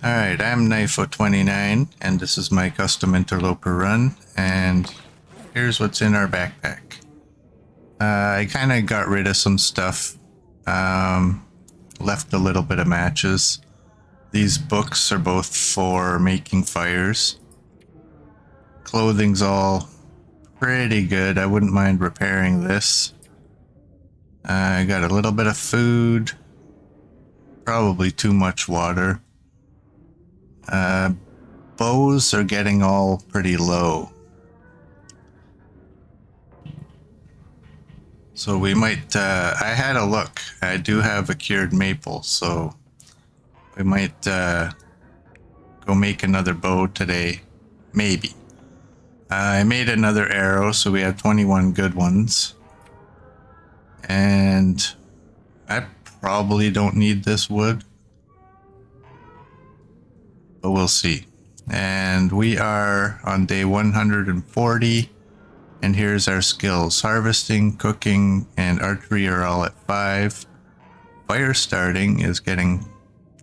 Alright, I'm Ep49, and this is my custom Interloper run, and here's what's in our backpack. I kind of got rid of some stuff, left a little bit of matches. These books are both for making fires. Clothing's all pretty good. I wouldn't mind repairing this. I got a little bit of food, probably too much water. Bows are getting all pretty low. So we might, I had a look. I do have a cured maple, so we might go make another bow today. Maybe. I made another arrow, so we have 21 good ones. And I probably don't need this wood, but we'll see. And we are on day 140, and here's our skills. Harvesting, cooking, and archery are all at 5. Fire starting is getting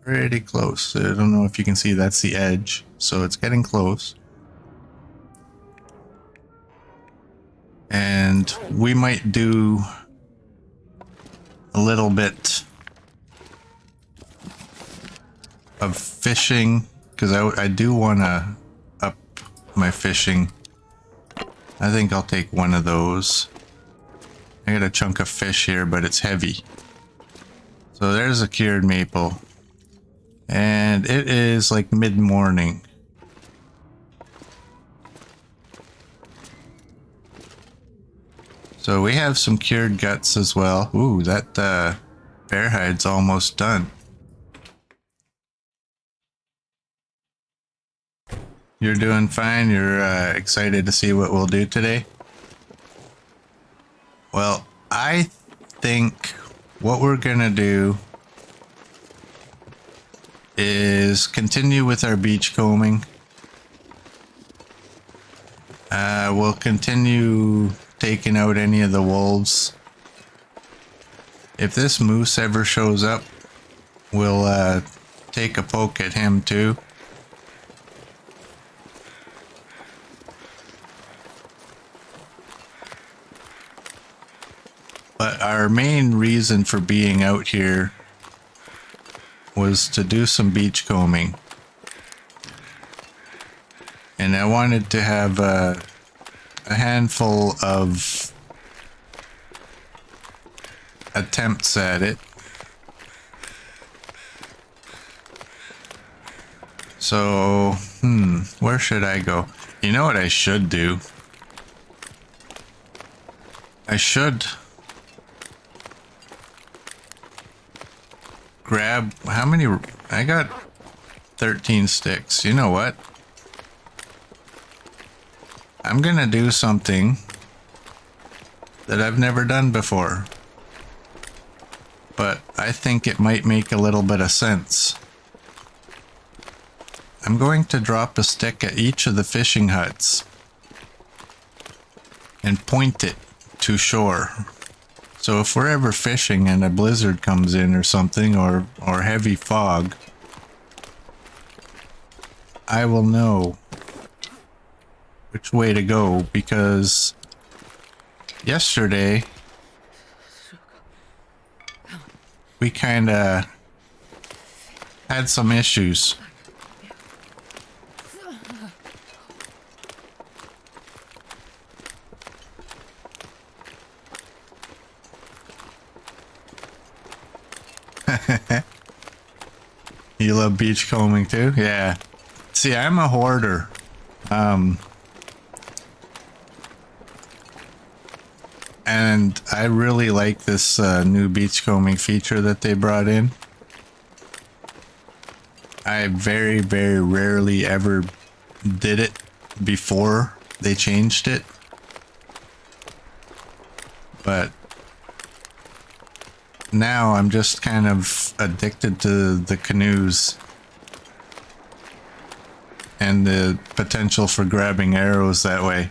pretty close. I don't know if you can see, that's the edge, so it's getting close. And we might do a little bit of fishing, because I do want to up my fishing. I think I'll take one of those. I got a chunk of fish here, but it's heavy. So there's a cured maple. And it is like mid-morning. So we have some cured guts as well. Ooh, that bear hide's almost done. You're doing fine? You're excited to see what we'll do today? Well, I think what we're gonna do is continue with our beach combing. We'll continue taking out any of the wolves. If this moose ever shows up, we'll take a poke at him too. But our main reason for being out here was to do some beach combing. And I wanted to have a handful of attempts at it. So, where should I go? You know what I should do? I should grab, how many? I got 13 sticks. You know what? I'm gonna do something that I've never done before, but I think it might make a little bit of sense. I'm going to drop a stick at each of the fishing huts and point it to shore. So if we're ever fishing and a blizzard comes in or something, or heavy fog, I will know which way to go, because yesterday we kind of had some issues. You love beach combing too? Yeah. See, I'm a hoarder. And I really like this new beach combing feature that they brought in. I very, very rarely ever did it before they changed it. But now I'm just kind of addicted to the canoes and the potential for grabbing arrows that way.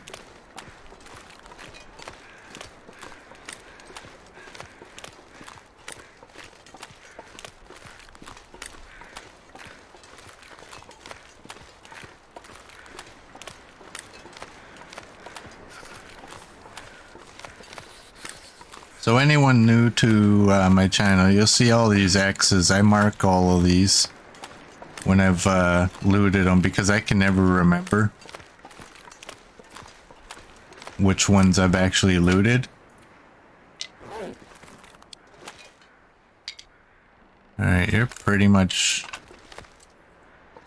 So anyone new to my channel, you'll see all these X's. I mark all of these when I've looted them because I can never remember which ones I've actually looted. Alright, you're pretty much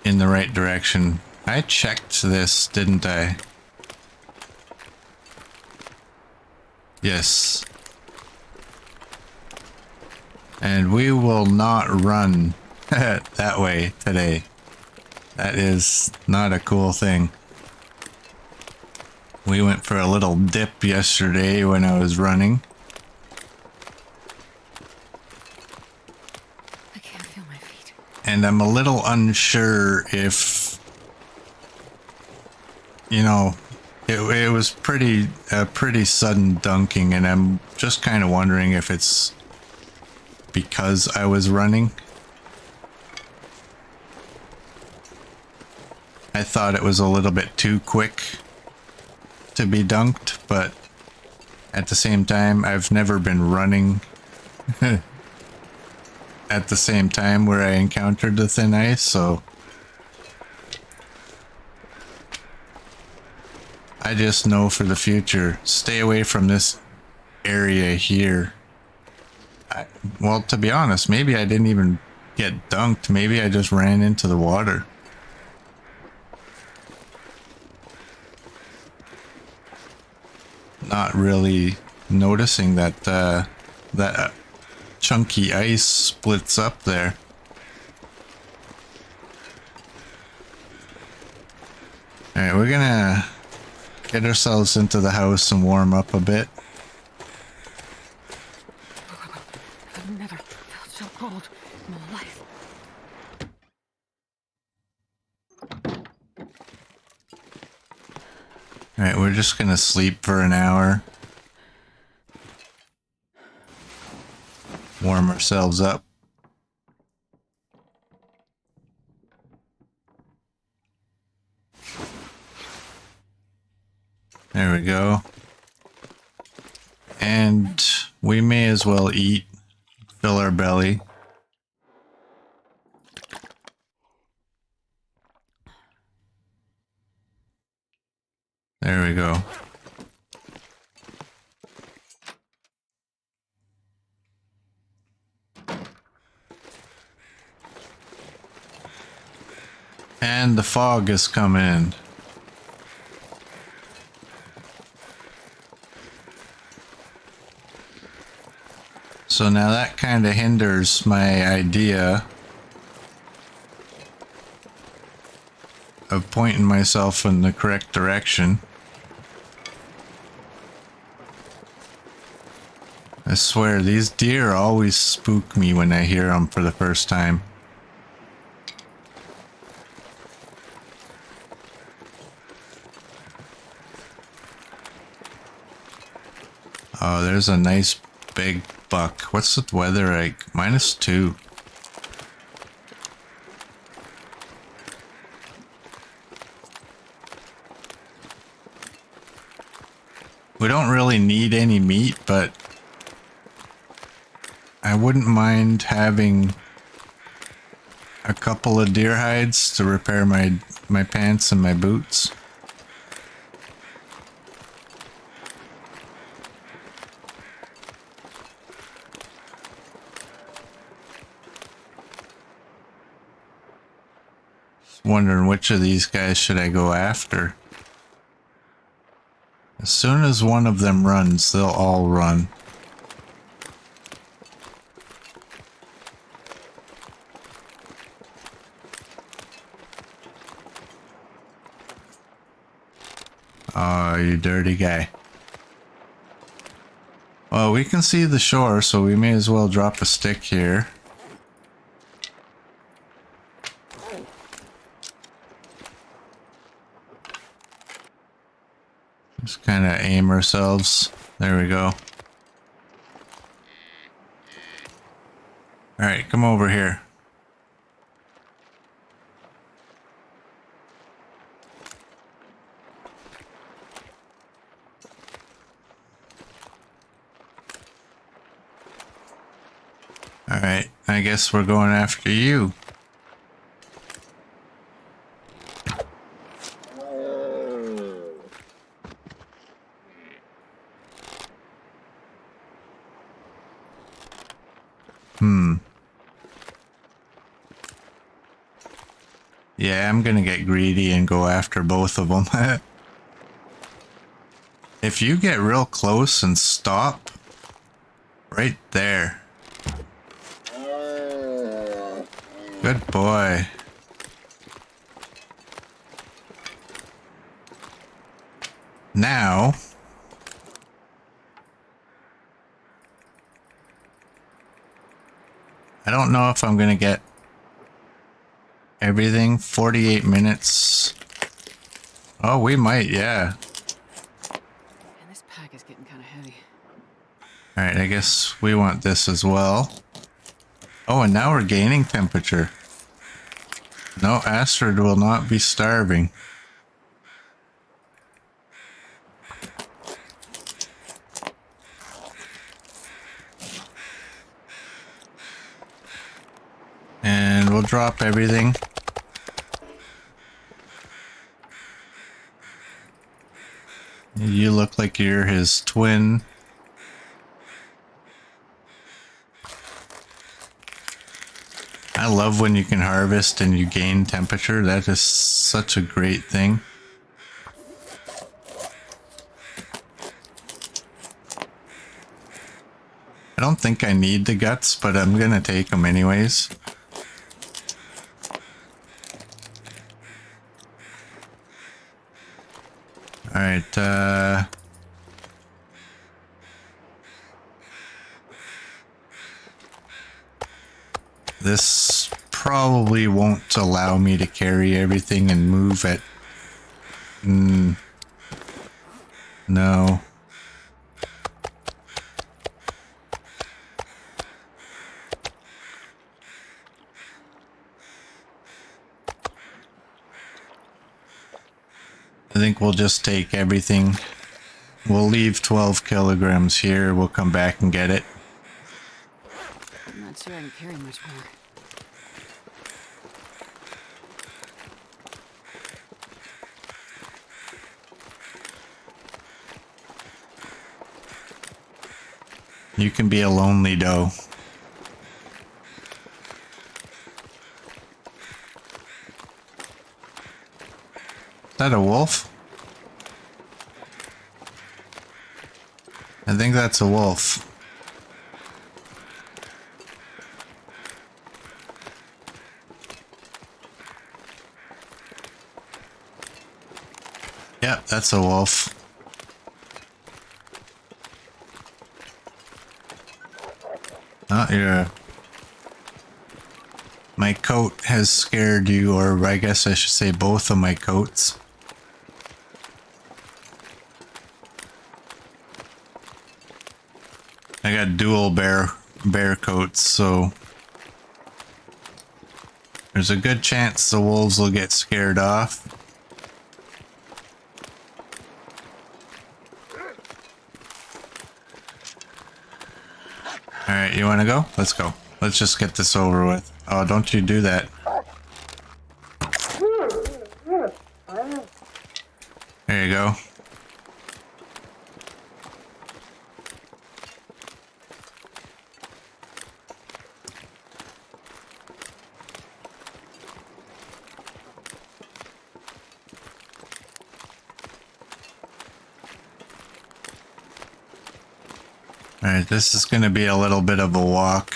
in the right direction. I checked this, didn't I? Yes. And we will not run that way today. That is not a cool thing. We went for a little dip yesterday when I was running. I can't feel my feet. And I'm a little unsure if, you know, it was pretty sudden dunking, and I'm just kind of wondering if it's because I was running. I thought it was a little bit too quick to be dunked, but at the same time, I've never been running at the same time where I encountered the thin ice, so I just know for the future, stay away from this area here. Well, to be honest, maybe I didn't even get dunked. Maybe I just ran into the water. Not really noticing that that chunky ice splits up there. Alright, we're gonna get ourselves into the house and warm up a bit. I've never felt so cold in my life. Alright, we're just gonna sleep for an hour. Warm ourselves up. There we go. And we may as well eat, fill our belly. There we go. And the fog is coming. So now that kind of hinders my idea of pointing myself in the correct direction. I swear, these deer always spook me when I hear them for the first time. Oh, there's a nice big buck. What's the weather like? -2. We don't really need any meat, but I wouldn't mind having a couple of deer hides to repair my pants and my boots. Just wondering which of these guys should I go after. As soon as one of them runs, they'll all run. Oh, you dirty guy. Well, we can see the shore, so we may as well drop a stick here. Just kind of aim ourselves. There we go. Alright, come over here. Alright, I guess we're going after you. Yeah, I'm gonna get greedy and go after both of them. If you get real close and stop right there. Good boy. Now, I don't know if I'm gonna get everything. 48 minutes. Oh, we might, yeah. And this pack is getting kind of heavy. Alright, I guess we want this as well. Oh, and now we're gaining temperature. No, Astrid will not be starving. And we'll drop everything. You look like you're his twin. I love when you can harvest and you gain temperature. That is such a great thing. I don't think I need the guts, but I'm gonna take them anyways. Alright, this probably won't allow me to carry everything and move it. No. I think we'll just take everything. We'll leave 12 kilograms here. We'll come back and get it. I'm not sure I can carry much more. You can be a lonely doe. Is that a wolf? I think that's a wolf. Yep, that's a wolf. Oh, yeah. My coat has scared you, or I guess I should say both of my coats. I got dual bear coats, so there's a good chance the wolves will get scared off. Alright, you wanna go? Let's go. Let's just get this over with. Oh, don't you do that. There you go. Alright, this is gonna be a little bit of a walk.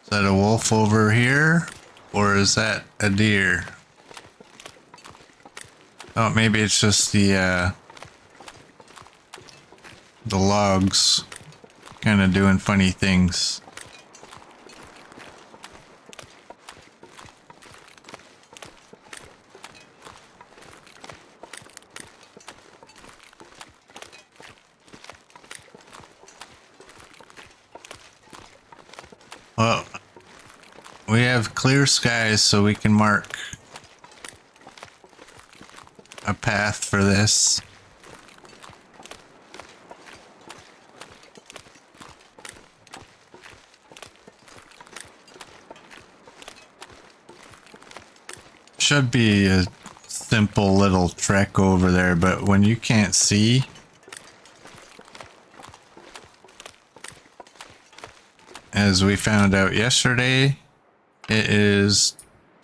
Is that a wolf over here? Or is that a deer? Oh, maybe it's just the logs kind of doing funny things. Well, we have clear skies, so we can mark a path for this. Should be a simple little trek over there, but when you can't see, as we found out yesterday, it is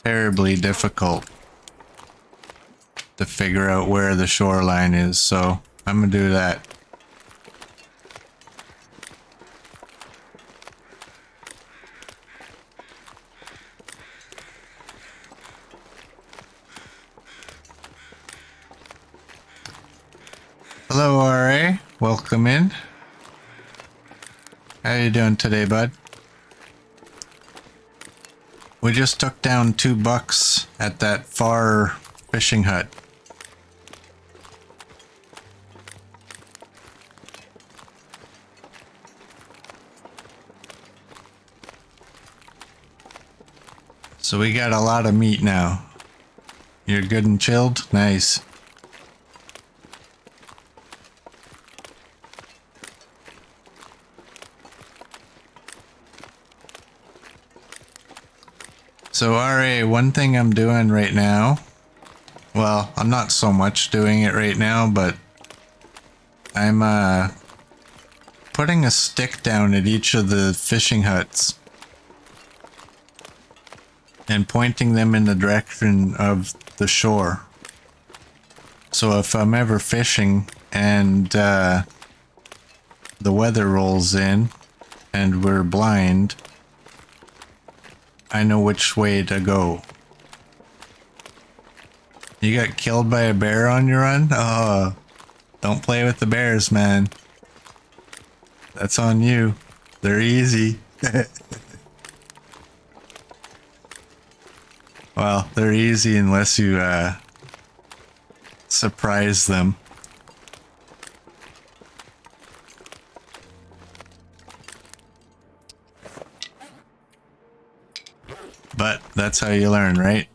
terribly difficult to figure out where the shoreline is, so I'm gonna do that. Hello, RA. Welcome in. How you doing today, bud? We just took down 2 bucks at that far fishing hut. So we got a lot of meat now. You're good and chilled? Nice. So RA, one thing I'm doing right now, well, I'm not so much doing it right now, but I'm putting a stick down at each of the fishing huts and pointing them in the direction of the shore. So if I'm ever fishing and the weather rolls in and we're blind, I know which way to go. You got killed by a bear on your run? Oh, don't play with the bears, man. That's on you. They're easy. Well, they're easy unless you surprise them. But that's how you learn, right?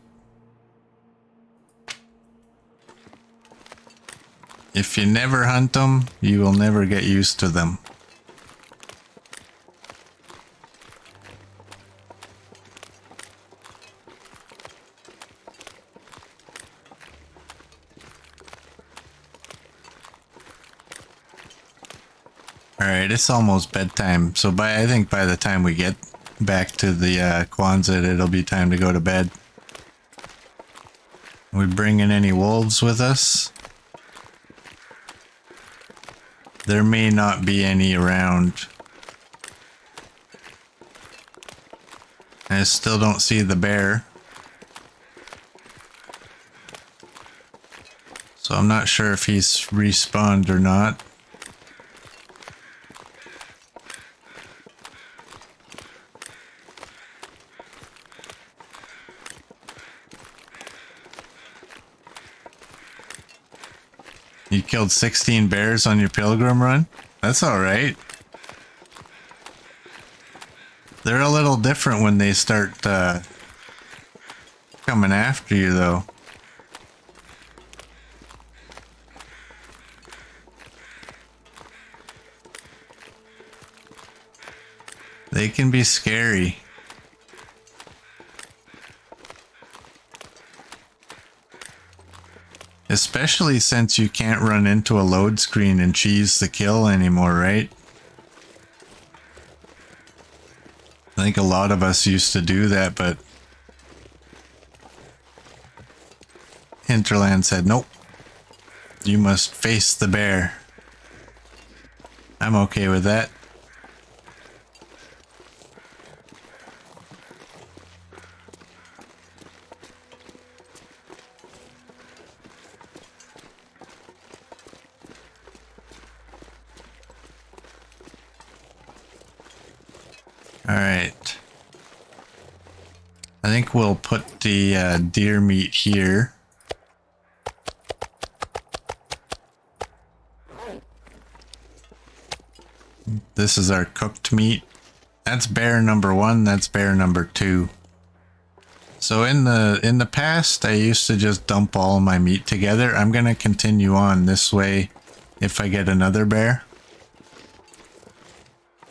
If you never hunt them, you will never get used to them. Alright, it's almost bedtime, so I think by the time we get back to the Quonset, it'll be time to go to bed. Are we bringing any wolves with us? There may not be any around. I still don't see the bear. So I'm not sure if he's respawned or not. You killed 16 bears on your pilgrim run? That's alright. They're a little different when they start coming after you, though. They can be scary. Especially since you can't run into a load screen and cheese the kill anymore, right? I think a lot of us used to do that, but Hinterland said, nope, you must face the bear. I'm okay with that. Alright. I think we'll put the deer meat here. This is our cooked meat. That's bear number 1, that's bear number 2. So in the past, I used to just dump all my meat together. I'm gonna continue on this way if I get another bear.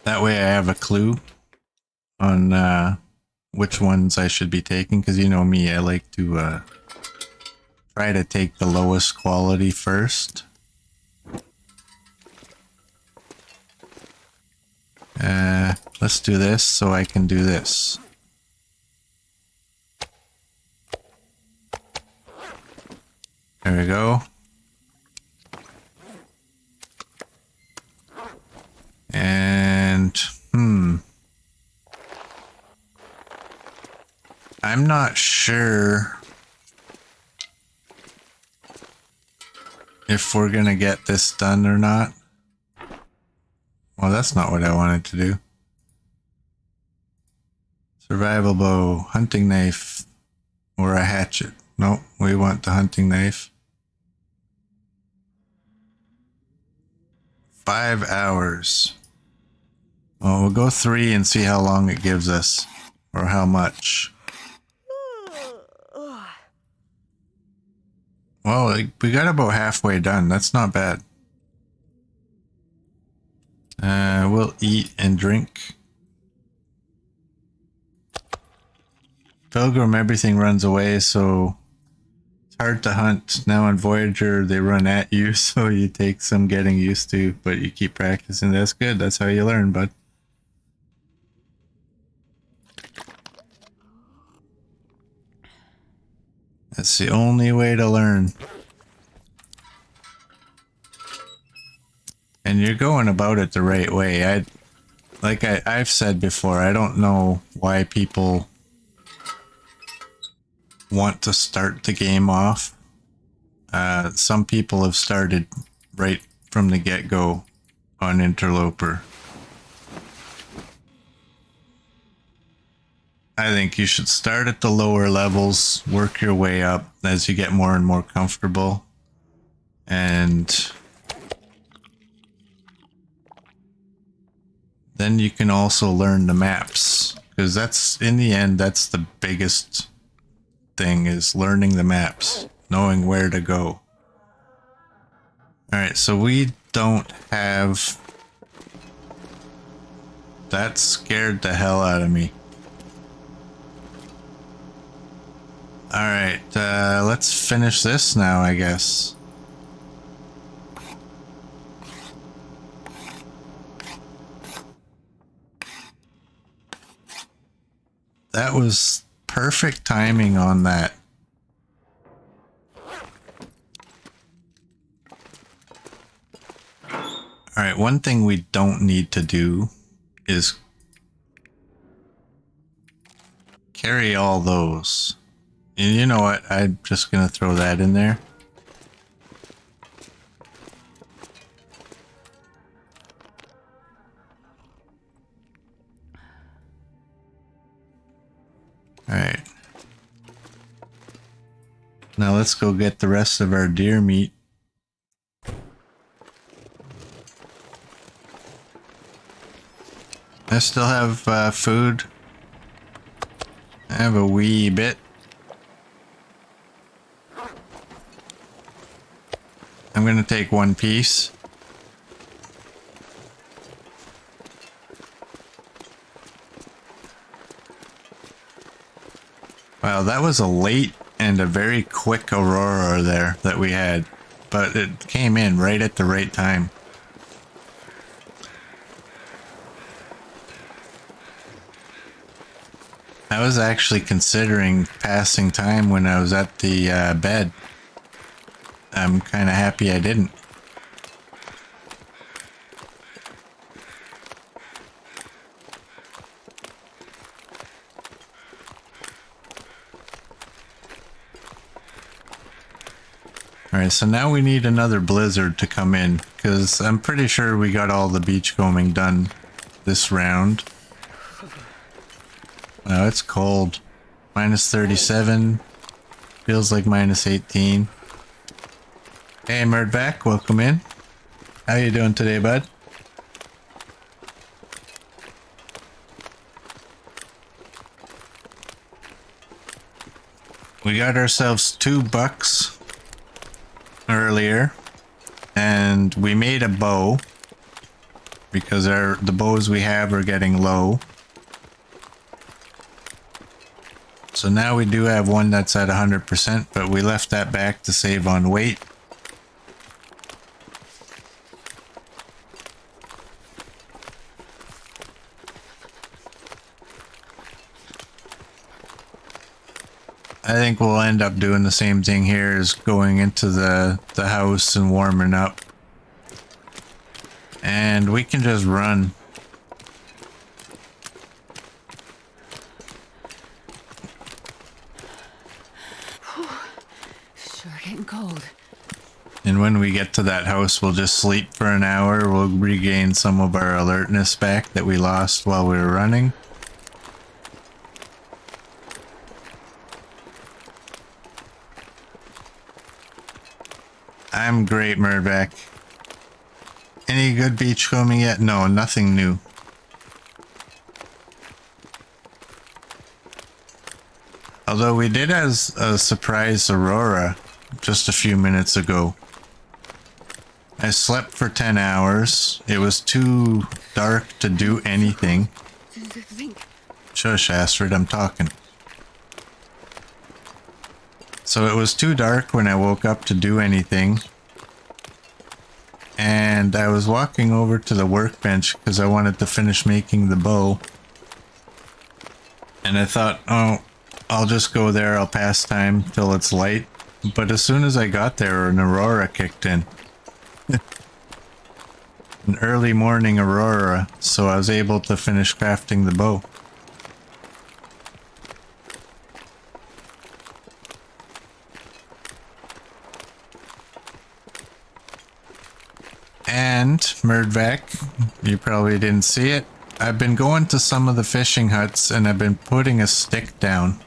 That way I have a clue on which ones I should be taking, because you know me, I like to try to take the lowest quality first. Let's do this so I can do this. There we go. And, I'm not sure if we're gonna get this done or not. Well, that's not what I wanted to do. Survival bow, hunting knife, or a hatchet. Nope, we want the hunting knife. 5 hours. Well, we'll go 3 and see how long it gives us, or how much. Well, we got about halfway done. That's not bad. We'll eat and drink. Pilgrim, everything runs away, so it's hard to hunt. Now on Voyager, they run at you, so you take some getting used to, but you keep practicing. That's good. That's how you learn, bud. That's the only way to learn. And you're going about it the right way. I've said before, I don't know why people want to start the game off. Some people have started right from the get-go on Interloper. I think you should start at the lower levels, work your way up as you get more and more comfortable, and then you can also learn the maps, because that's, in the end, that's the biggest thing, is learning the maps, knowing where to go. Alright, so we don't have... That scared the hell out of me. Alright, let's finish this now, I guess. That was perfect timing on that. Alright, one thing we don't need to do is carry all those. And you know what? I'm just gonna throw that in there. Alright. Now let's go get the rest of our deer meat. I still have food. I have a wee bit. I'm gonna take one piece. Wow, that was a late and a very quick aurora there that we had, but it came in right at the right time. I was actually considering passing time when I was at the bed. I'm kind of happy I didn't. Alright, so now we need another blizzard to come in, because I'm pretty sure we got all the beachcombing done this round. Wow, it's cold. Minus 37. Feels like minus 18. Hey, Murdback, welcome in. How you doing today, bud? We got ourselves 2 bucks earlier, and we made a bow because the bows we have are getting low. So now we do have one that's at 100%, but we left that back to save on weight. I think we'll end up doing the same thing here, is going into the house and warming up. And we can just run. Sure getting cold. And when we get to that house, we'll just sleep for an hour. We'll regain some of our alertness back that we lost while we were running. I'm great, Murdoch. Any good beachcombing yet? No, nothing new. Although we did as a surprise aurora just a few minutes ago. I slept for 10 hours. It was too dark to do anything. Shush, Astrid, I'm talking. So it was too dark when I woke up to do anything. And I was walking over to the workbench because I wanted to finish making the bow. And I thought, oh, I'll just go there, I'll pass time till it's light. But as soon as I got there, an aurora kicked in. An early morning aurora, so I was able to finish crafting the bow. And, Murdvac, you probably didn't see it. I've been going to some of the fishing huts and I've been putting a stick down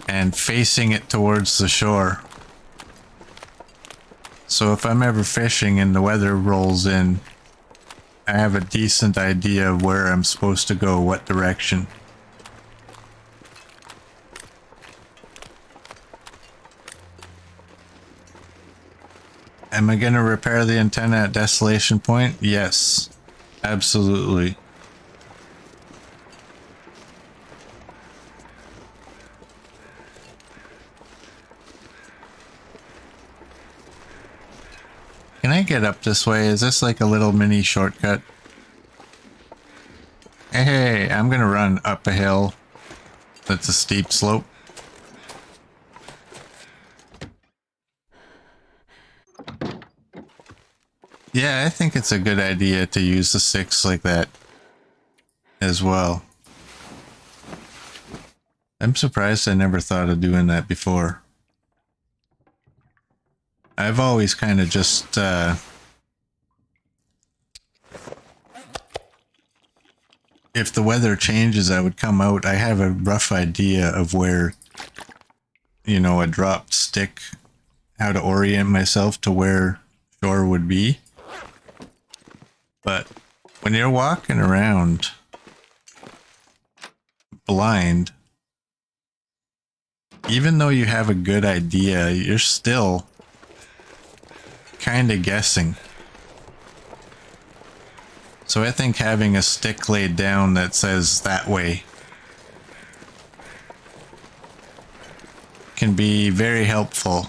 and facing it towards the shore. So if I'm ever fishing and the weather rolls in, I have a decent idea of where I'm supposed to go, what direction. Am I going to repair the antenna at Desolation Point? Yes, absolutely. Can I get up this way? Is this like a little mini shortcut? Hey, I'm going to run up a hill. That's a steep slope. Yeah, I think it's a good idea to use the 6 like that as well. I'm surprised I never thought of doing that before. I've always kind of just if the weather changes, I would come out. I have a rough idea of where, you know, a dropped stick, how to orient myself to where shore would be. But when you're walking around blind, even though you have a good idea, you're still kind of guessing. So I think having a stick laid down that says that way can be very helpful.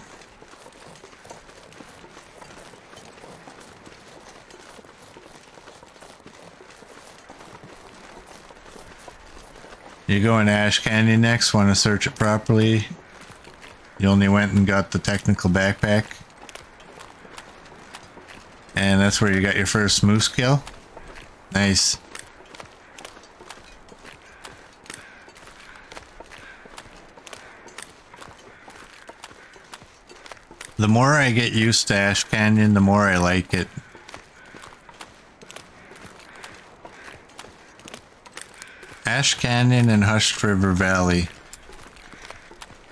You going to Ash Canyon next? Want to search it properly? You only went and got the technical backpack? And that's where you got your first moose kill? Nice. The more I get used to Ash Canyon, the more I like it. Ash Canyon and Hushed River Valley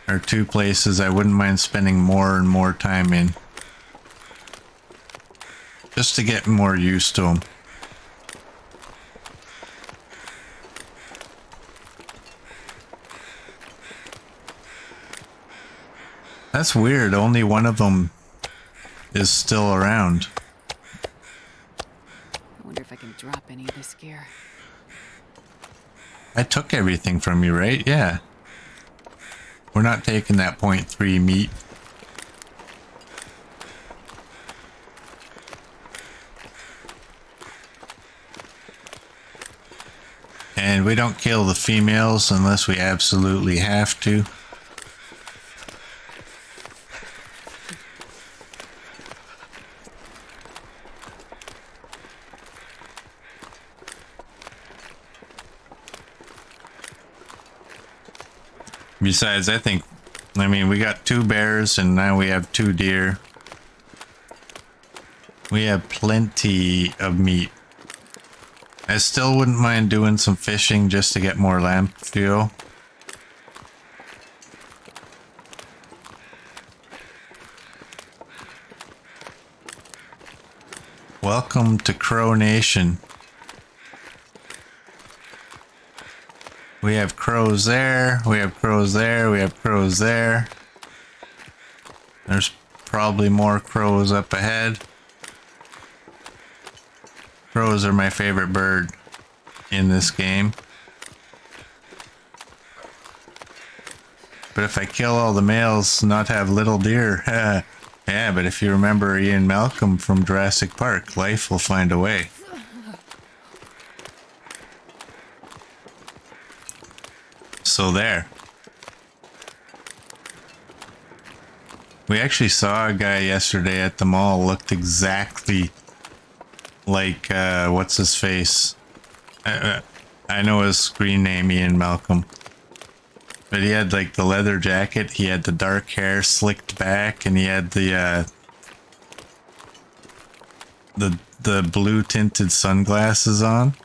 are 2 places I wouldn't mind spending more and more time in. Just to get more used to them. That's weird. Only one of them is still around. I wonder if I can drop any of this gear. I took everything from you, right? Yeah. We're not taking that 0.3 meat. And we don't kill the females unless we absolutely have to. Besides, I mean, we got 2 bears and now we have 2 deer. We have plenty of meat. I still wouldn't mind doing some fishing just to get more lamp fuel. Welcome to Crow Nation. We have crows there, we have crows there, we have crows there. There's probably more crows up ahead. Crows are my favorite bird in this game. But if I kill all the males, not have little deer. Yeah, but if you remember Ian Malcolm from Jurassic Park, life will find a way. So there. We actually saw a guy yesterday at the mall, looked exactly like, what's his face? I know his screen name, Ian Malcolm. But he had like the leather jacket, he had the dark hair slicked back, and he had the blue tinted sunglasses on.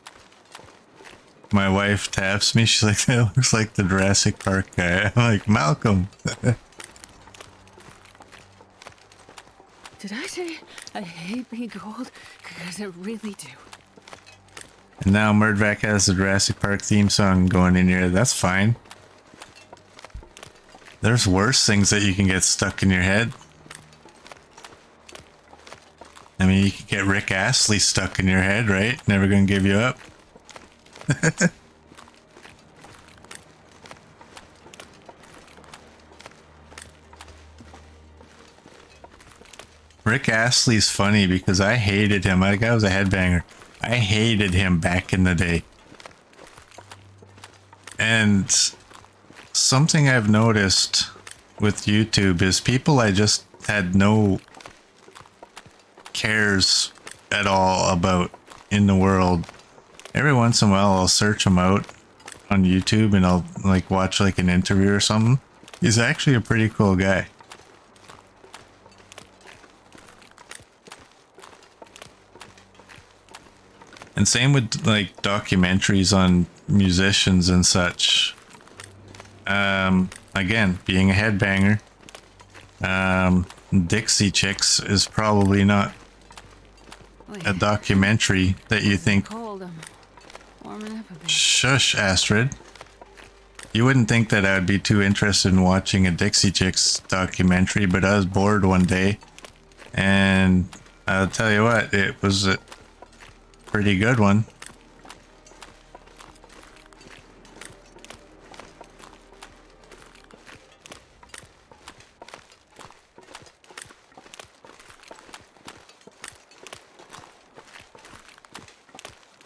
My wife taps me, she's like, that looks like the Jurassic Park guy. I'm like, Malcolm. Did I say I hate being cold? Because I really do. And now Murdvac has the Jurassic Park theme song going in here. That's fine. There's worse things that you can get stuck in your head. I mean, you could get Rick Astley stuck in your head, right? Never gonna give you up. Rick Astley's funny because I hated him. That guy was a headbanger. I hated him back in the day. And something I've noticed with YouTube is people I just had no cares at all about in the world. Every once in a while I'll search him out on YouTube and I'll like watch like an interview or something. He's actually a pretty cool guy. And same with like documentaries on musicians and such. Again, being a headbanger, Dixie Chicks is probably not a documentary that you think. Cold. I'm warming up a bit. Shush, Astrid. You wouldn't think that I'd be too interested in watching a Dixie Chicks documentary, but I was bored one day, and I'll tell you what, it was a pretty good one.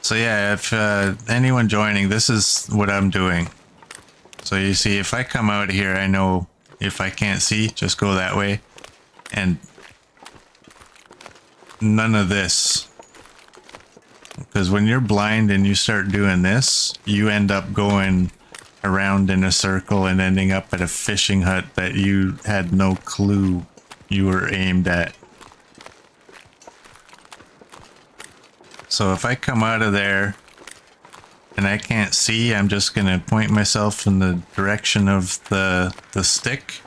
So yeah, if anyone joining, this is what I'm doing. So you see, if I come out here, I know if I can't see, just go that way. And none of this. Because when you're blind and you start doing this, you end up going around in a circle and ending up at a fishing hut that you had no clue you were aimed at. So if I come out of there and I can't see, I'm just going to point myself in the direction of the stick.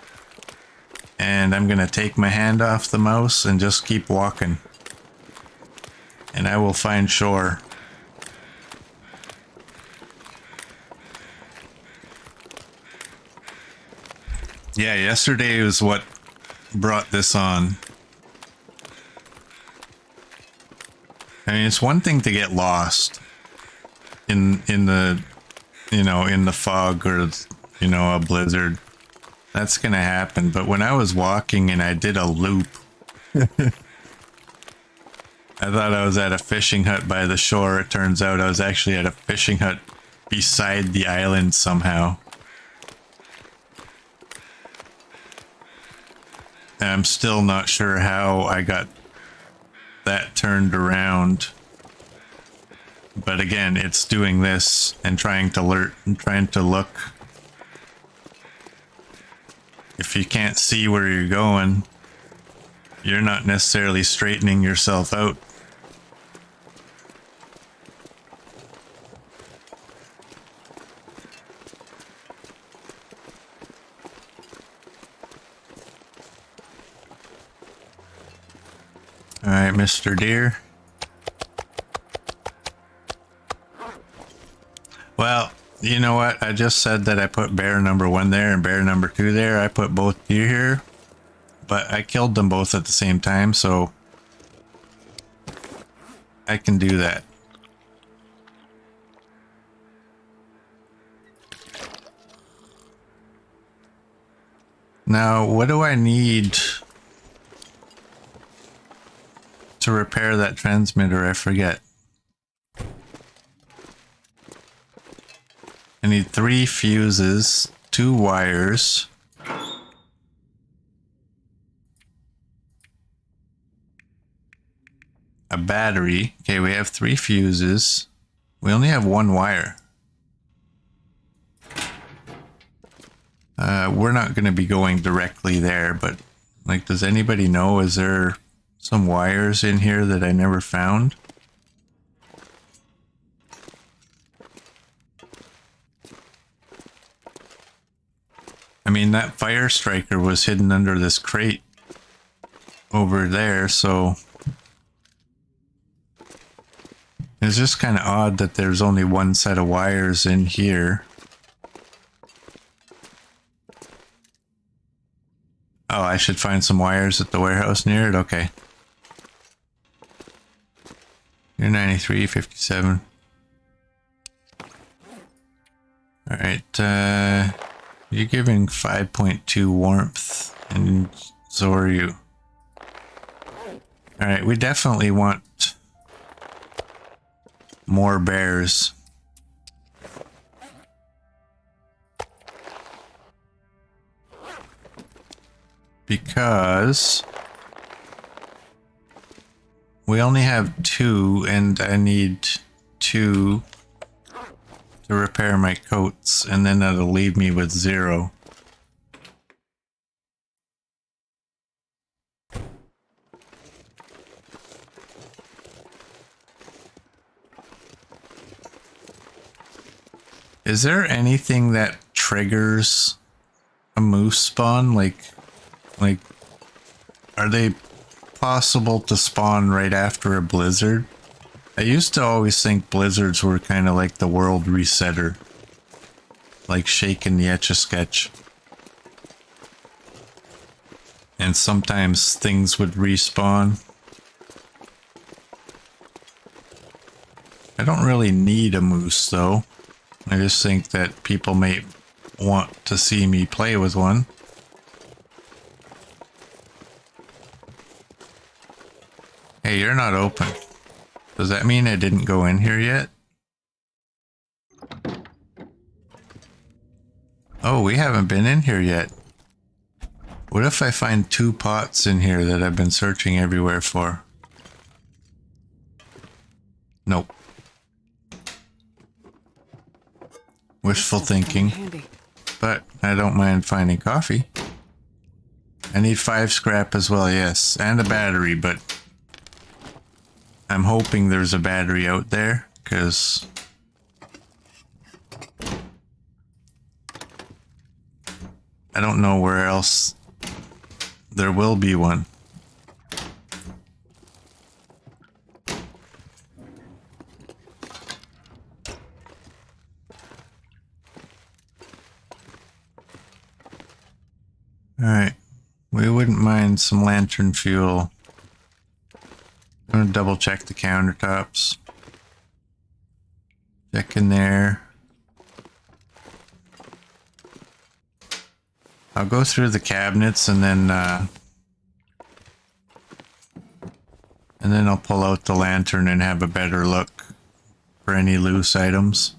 And I'm going to take my hand off the mouse and just keep walking. And I will find shore. Yeah, yesterday was what brought this on. I mean, it's one thing to get lost in the, you know, in the fog or, you know, a blizzard. That's gonna happen. But when I was walking and I did a loop, I thought I was at a fishing hut by the shore. It turns out I was actually at a fishing hut beside the island somehow. And I'm still not sure how I got that turned around. But again, it's doing this and trying to look. If you can't see where you're going, you're not necessarily straightening yourself out. All right, Mr. Deer. Well, you know what? I just said that I put bear number 1 there and bear number 2 there. I put both deer here, but I killed them both at the same time, so I can do that. Now, what do I need to repair that transmitter? I forget. I need 3 fuses, 2 wires, a battery. Okay, we have 3 fuses. We only have 1 wire. We're not going to be going directly there, but like, does anybody know? Is there some wires in here that I never found? I mean, that fire striker was hidden under this crate over there, so it's just kind of odd that there's only 1 set of wires in here. Oh, I should find some wires at the warehouse near it? Okay. You're 93, 57. Alright, you're giving 5.2 warmth, and so are you. Alright, we definitely want more bears. Because we only have 2 and I need 2 to repair my coats, and then that'll leave me with 0. Is there anything that triggers a moose spawn? Like, are they possible to spawn right after a blizzard? I used to always think blizzards were kind of like the world resetter, like shaking the Etch-a-Sketch. And sometimes things would respawn. I don't really need a moose though. I just think that people may want to see me play with one. Hey, you're not open. Does that mean I didn't go in here yet? Oh, we haven't been in here yet. What if I find 2 pots in here that I've been searching everywhere for? Nope. Wishful thinking. But I don't mind finding coffee. I need 5 scrap as well, yes. And a battery, but I'm hoping there's a battery out there, because I don't know where else there will be one. Alright, we would wouldn't mind some lantern fuel. I'm gonna double check the countertops. Check in there. I'll go through the cabinets and then I'll pull out the lantern and have a better look for any loose items.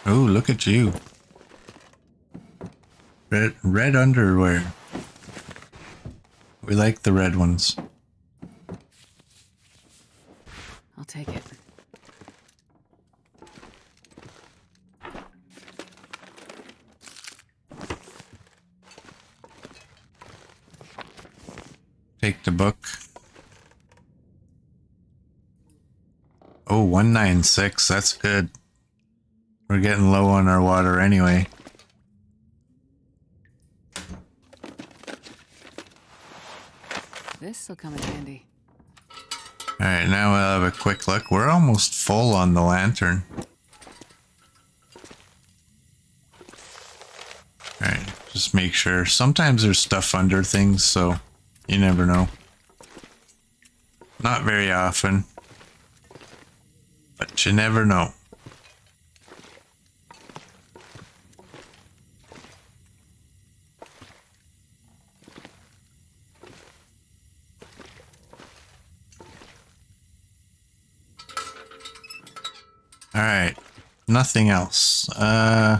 Oh, look at you. Red underwear. We like the red ones. I'll take it. Take the book. Oh, 196. That's good. We're getting low on our water anyway. This'll come in handy. Alright, now we'll have a quick look. We're almost full on the lantern. Alright, just make sure. Sometimes there's stuff under things, so you never know. Not very often. But you never know. Alright, nothing else. Oh,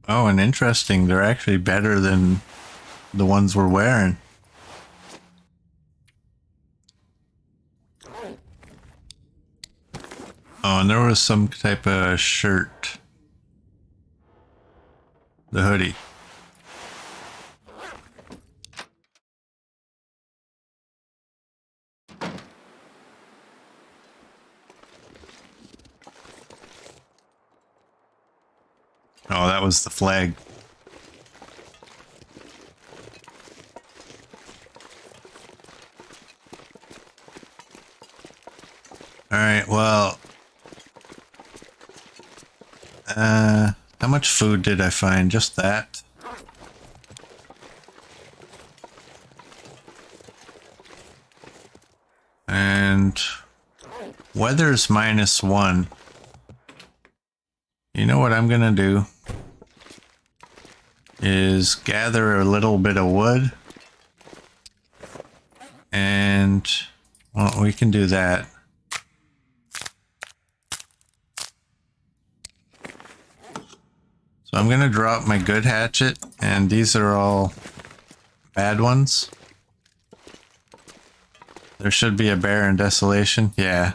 and interesting, they're actually better than the ones we're wearing. Oh, and there was some type of shirt. The hoodie. Oh, that was the flag. Alright, well... how much food did I find? Just that? And... weather's -1. You know what I'm gonna do? Is gather a little bit of wood. And... well, we can do that. So I'm gonna drop my good hatchet, and these are all bad ones. There should be a bear in desolation. Yeah.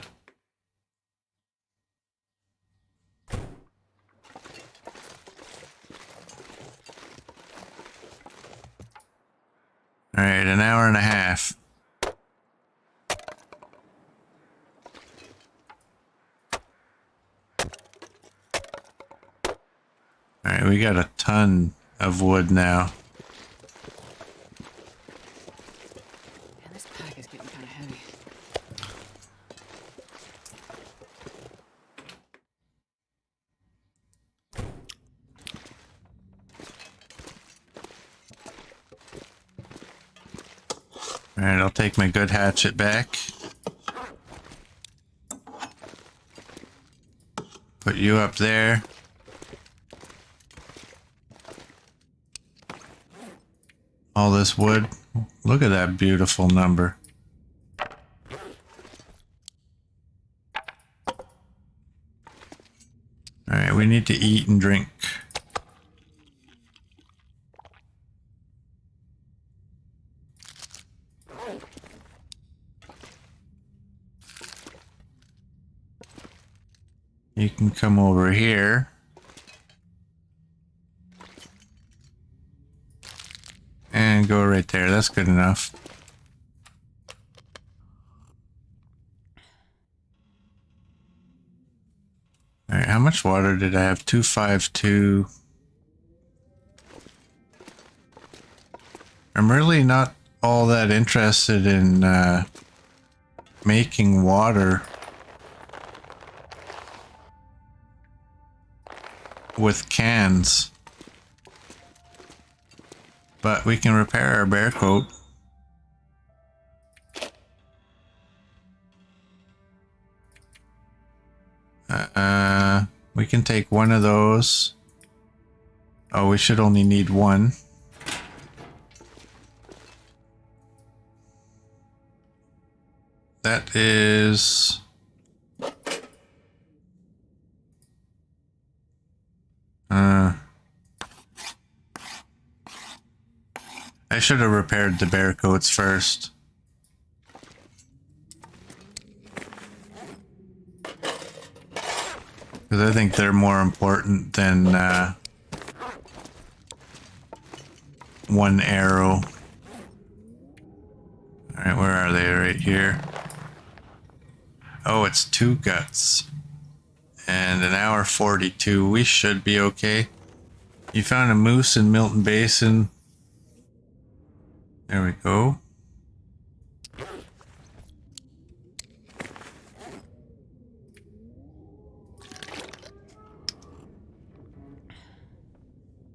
Alright, an hour and a half. Alright, we got a ton of wood now. Man, this pack is getting kind of heavy. Alright, I'll take my good hatchet back. Put you up there. All this wood. Look at that beautiful number. Alright, we need to eat and drink. You can come over here. And go right there. That's good enough. Alright, how much water did I have? 252. I'm really not all that interested in making water. with cans. But we can repair our bear coat. We can take one of those. Oh, we should only need one. That is... I should have repaired the bear coats first. Because I think they're more important than one arrow. Alright, where are they? Right here. Oh, it's 2 guts. And an hour 42. We should be okay. You found a moose in Milton Basin. There we go.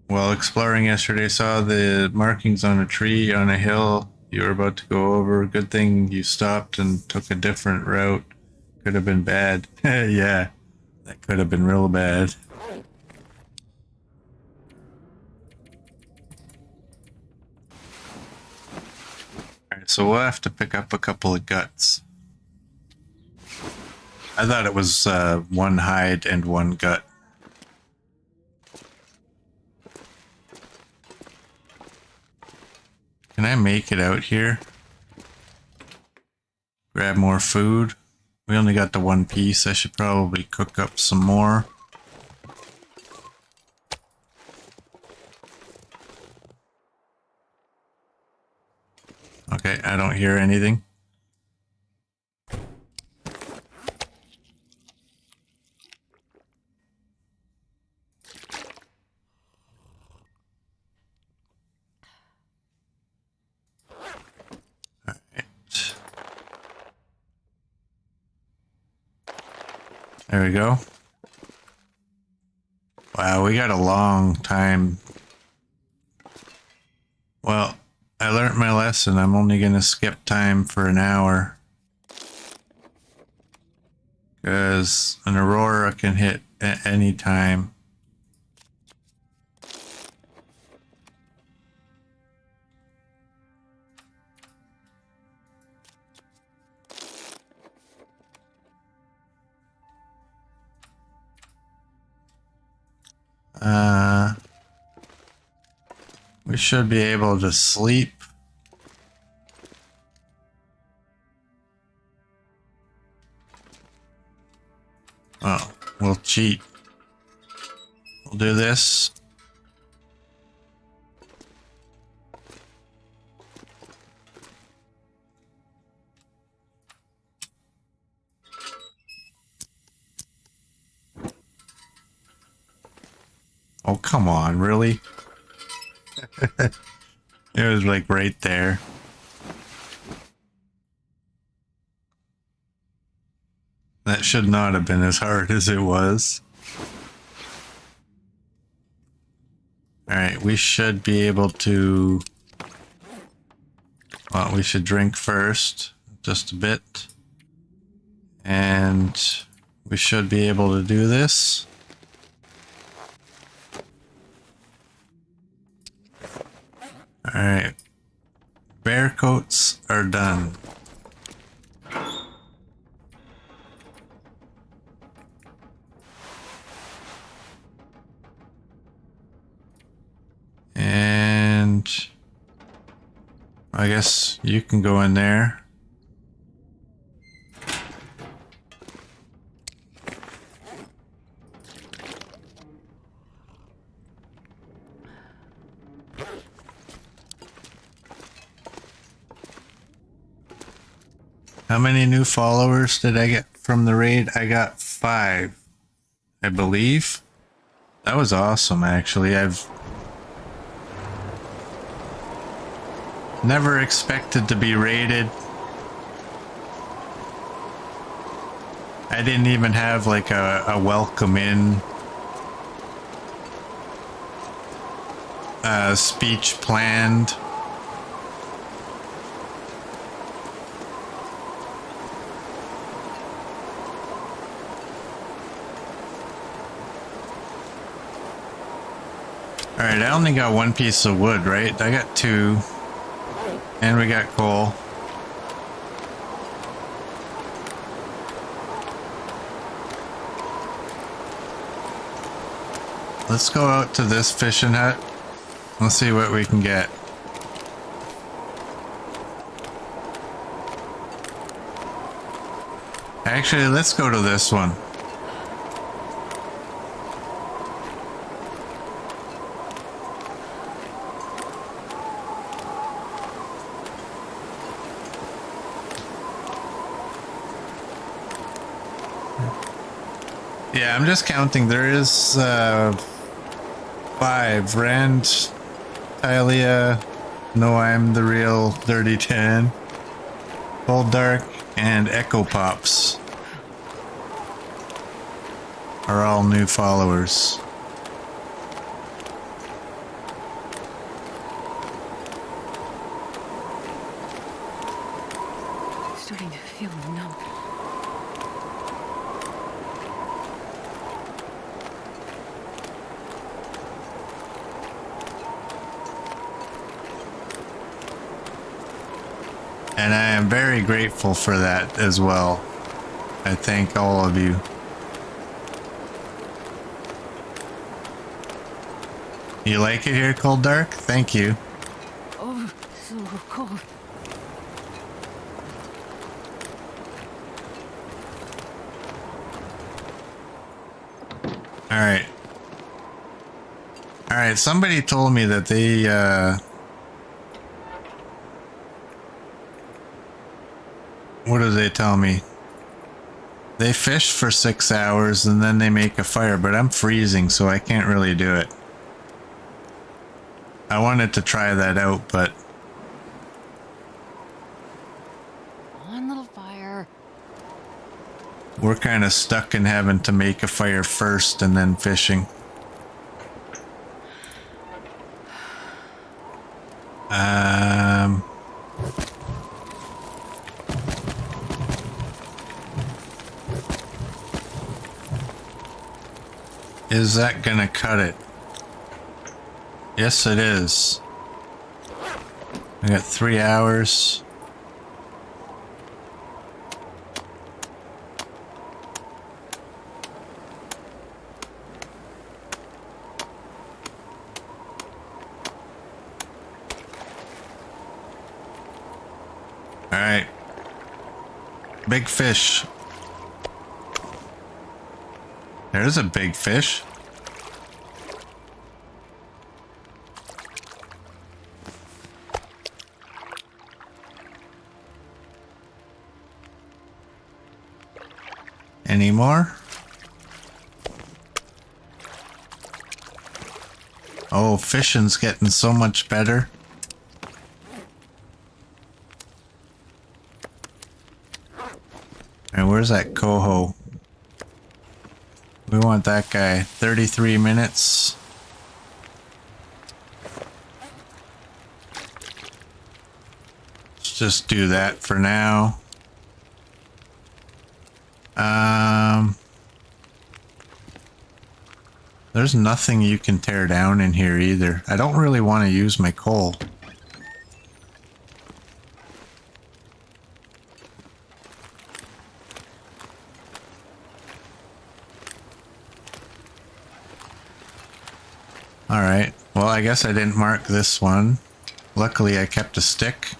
While exploring yesterday, saw the markings on a tree on a hill you were about to go over. Good thing you stopped and took a different route. Could have been bad. Yeah, that could have been real bad. Alright, so we'll have to pick up a couple of guts. I thought it was 1 hide and 1 gut. Can I make it out here? Grab more food. We only got the 1 piece. I should probably cook up some more. Okay, I don't hear anything. There we go. Wow, we got a long time. Well, I learned my lesson. I'm only going to skip time for an hour. Because an aurora can hit at any time. We should be able to sleep. Oh, we'll cheat. We'll do this. Oh, come on, really? It was like right there. That should not have been as hard as it was. Alright, we should be able to... Well, we should drink first, just a bit. And we should be able to do this. Alright. Bear coats are done. And I guess you can go in there. How many new followers did I get from the raid? I got 5, I believe. That was awesome, actually. I've never expected to be raided. I didn't even have like a welcome in speech planned. Alright, I only got one piece of wood, right? I got two. And we got coal. Let's go out to this fishing hut. Let's see what we can get. Actually, let's go to this one. Yeah, I'm just counting. There is 5. Rand, Talia, No, I'm the Real, Dirty 10, Cold Dark, and Echo Pops are all new followers. Starting to feel numb. And I am very grateful for that as well. I thank all of you. You like it here, Cold Dark? Thank you. Oh, so cold. Alright. Alright, somebody told me that they, what did they tell me? They fish for 6 hours and then they make a fire, but I'm freezing, so I can't really do it. I wanted to try that out, but... One little fire. we're kind of stuck in having to make a fire first and then fishing. Is that gonna cut it? Yes, it is. I got 3 hours. All right. Big fish. There's a big fish. Any more? Oh, fishing's getting so much better. And where's that coho? We want that guy. 33 minutes. Let's just do that for now. There's nothing you can tear down in here either. I don't really want to use my coal. Alright, well I guess I didn't mark this one. Luckily I kept a stick.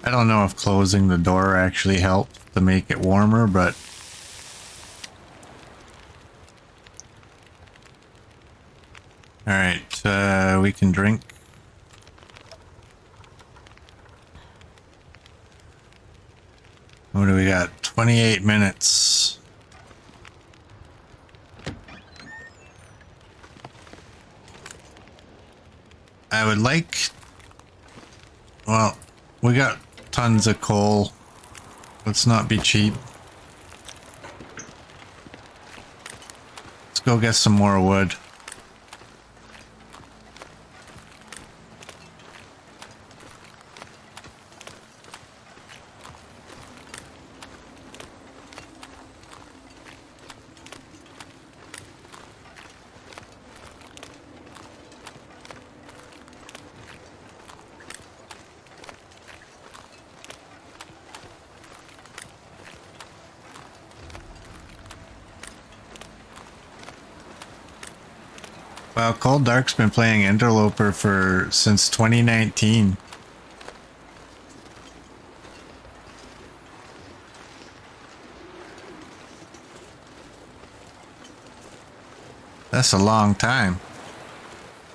I don't know if closing the door actually helped to make it warmer, but... Alright, we can drink. What do we got? 28 minutes. I would like Well, we got tons of coal. Let's not be cheap. Let's go get some more wood. Wow, Cold Dark's been playing Interloper since 2019. That's a long time.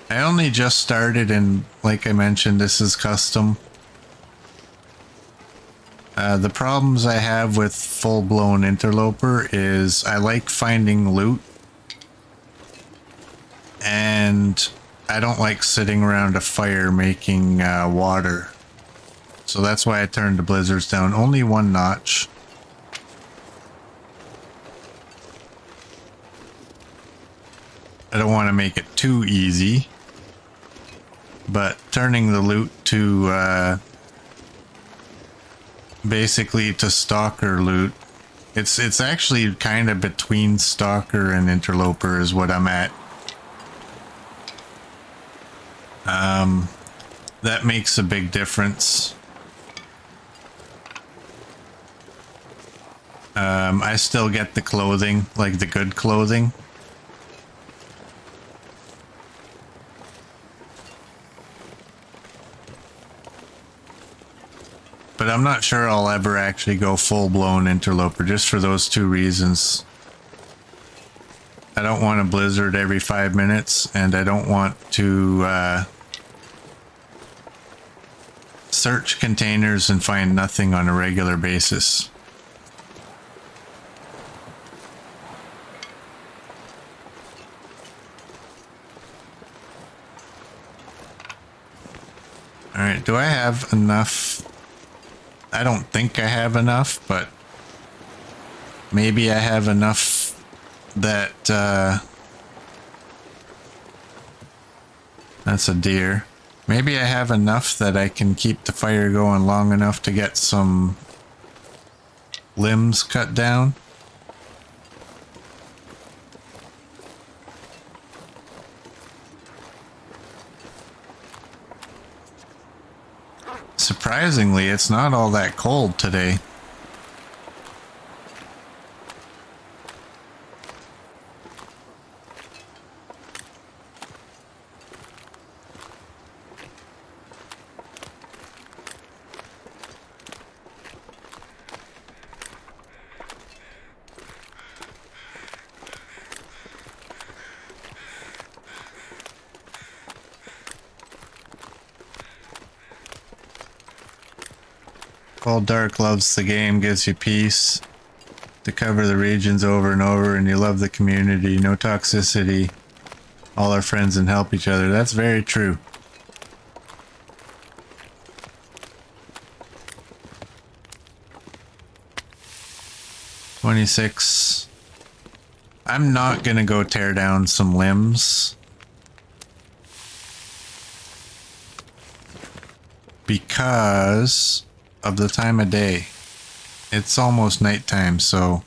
I only just started, and like I mentioned, this is custom. The problems I have with full-blown Interloper is I like finding loot, and I don't like sitting around a fire making water. So that's why I turned the blizzards down. Only one notch. I don't want to make it too easy, but turning the loot to basically to stalker loot, it's actually kind of between stalker and interloper is what I'm at. That makes a big difference. I still get the clothing, like the good clothing. But I'm not sure I'll ever actually go full-blown interloper, just for those two reasons. I don't want a blizzard every 5 minutes, and I don't want to search containers and find nothing on a regular basis. Alright, do I have enough? I don't think I have enough, but maybe I have enough that that's a deer. Maybe I have enough that I can keep the fire going long enough to get some limbs cut down. Surprisingly, it's not all that cold today. Cold Dark loves the game, gives you peace to cover the regions over and over, and you love the community, no toxicity, all our friends and help each other. That's very true. $26. I'm not gonna go tear down some limbs because of the time of day. It's almost nighttime, so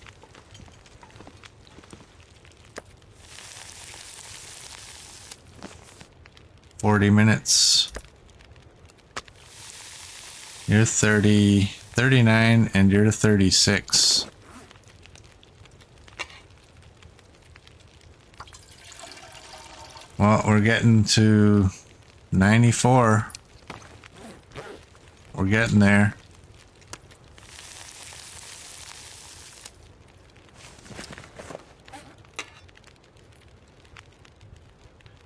$40. You're 30, 39, and you're 36. Well, we're getting to 94. We're getting there.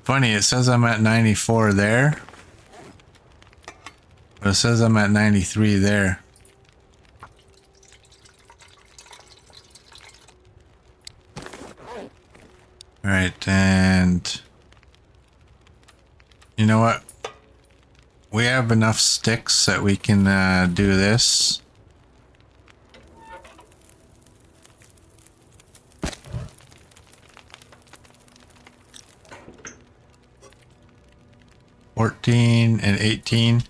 Funny, it says I'm at 94 there, but it says I'm at 93 there. Alright, and you know what? We have enough sticks that we can do this. $14 and $18.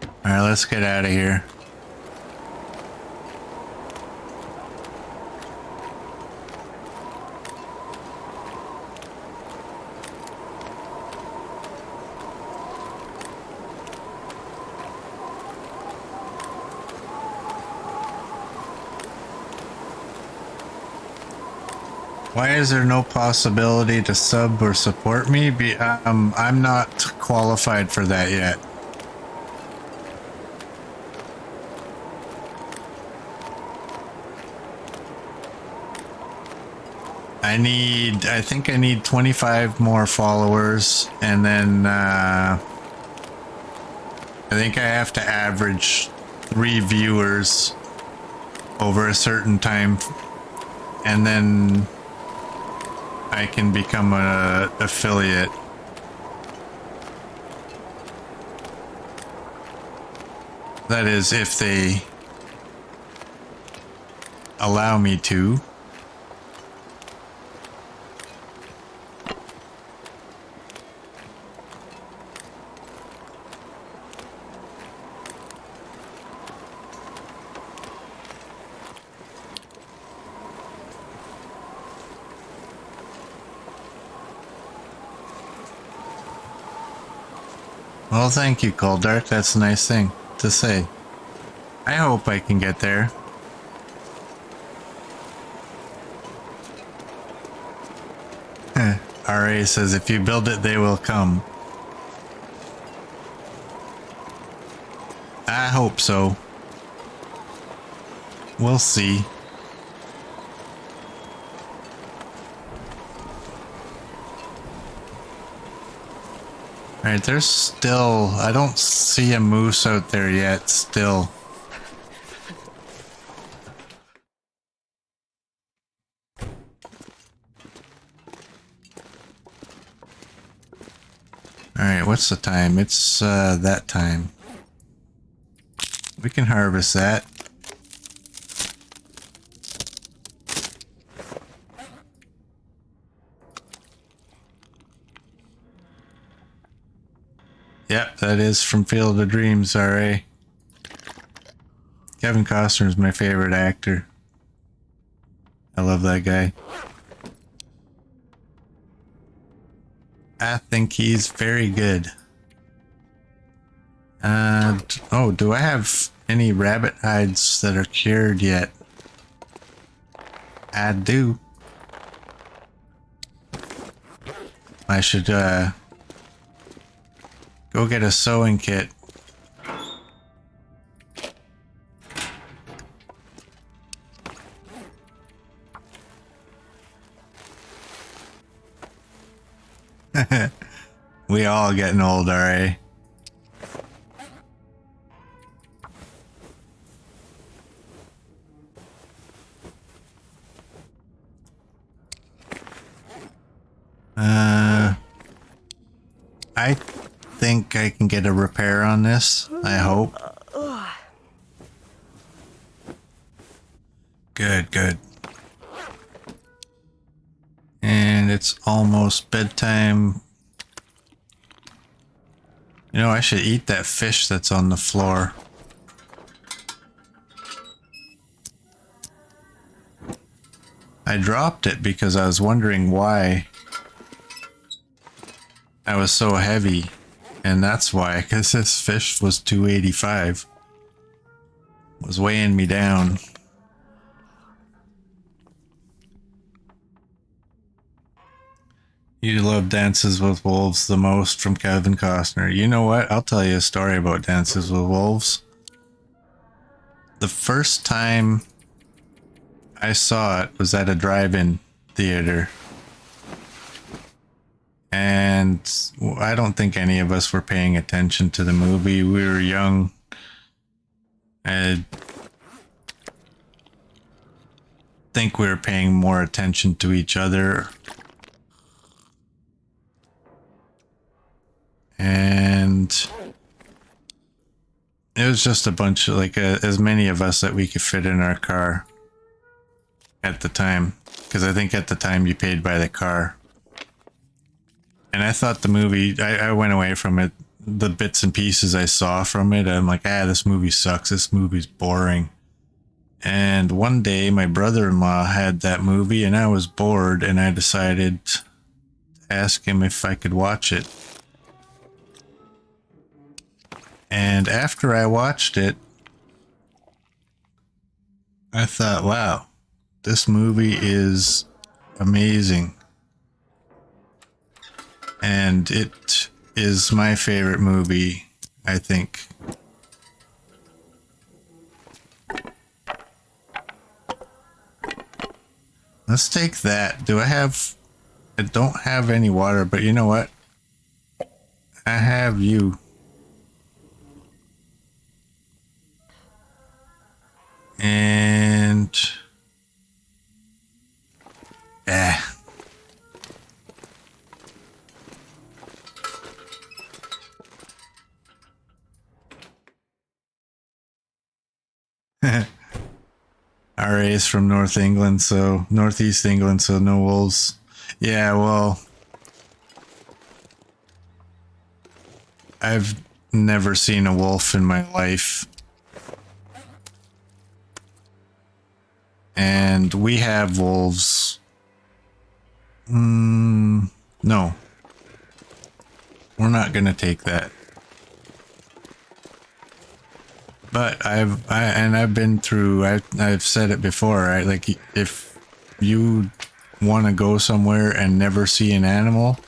All right, let's get out of here. Why is there no possibility to sub or support me? I'm not qualified for that yet. I think I need 25 more followers, and then I think I have to average 3 viewers over a certain time, and then I can become an affiliate. That is, if they allow me to. Well, thank you, Cold Dark. That's a nice thing to say. I hope I can get there. RA says, if you build it, they will come. I hope so. We'll see. Alright, there's still... I don't see a moose out there yet, still. Alright, what's the time? It's that time. We can harvest that. Yep, that is from Field of Dreams, RA. Kevin Costner is my favorite actor. I love that guy. I think he's very good. Oh, do I have any rabbit hides that are cured yet? I do. I should, go get a sewing kit. We all getting old, RA. I think I can get a repair on this. I hope. Good, good. And it's almost bedtime. You know, I should eat that fish that's on the floor. I dropped it because I was wondering why I was so heavy. And that's why, because this fish was 285. Was weighing me down. You love Dances with Wolves the most from Kevin Costner. You know what? I'll tell you a story about Dances with Wolves. The first time I saw it was at a drive-in theater. And I don't think any of us were paying attention to the movie. We were young. I think we were paying more attention to each other. It was just a bunch of like as many of us that we could fit in our car at the time, because I think at the time you paid by the car. And I thought the movie, I went away from it, the bits and pieces I saw from it, I'm like, this movie sucks, this movie's boring. And one day my brother-in-law had that movie and I was bored, and I decided to ask him if I could watch it. And after I watched it, I thought, wow, this movie is amazing. And it is my favorite movie, I think. Let's take that. I don't have any water, but you know what? I have you. And RA is from Northeast England, so no wolves. Yeah, well, I've never seen a wolf in my life. And we have wolves. No. We're not gonna take that. But I've been through, I've said it before, right? Like, if you want to go somewhere and never see an animal,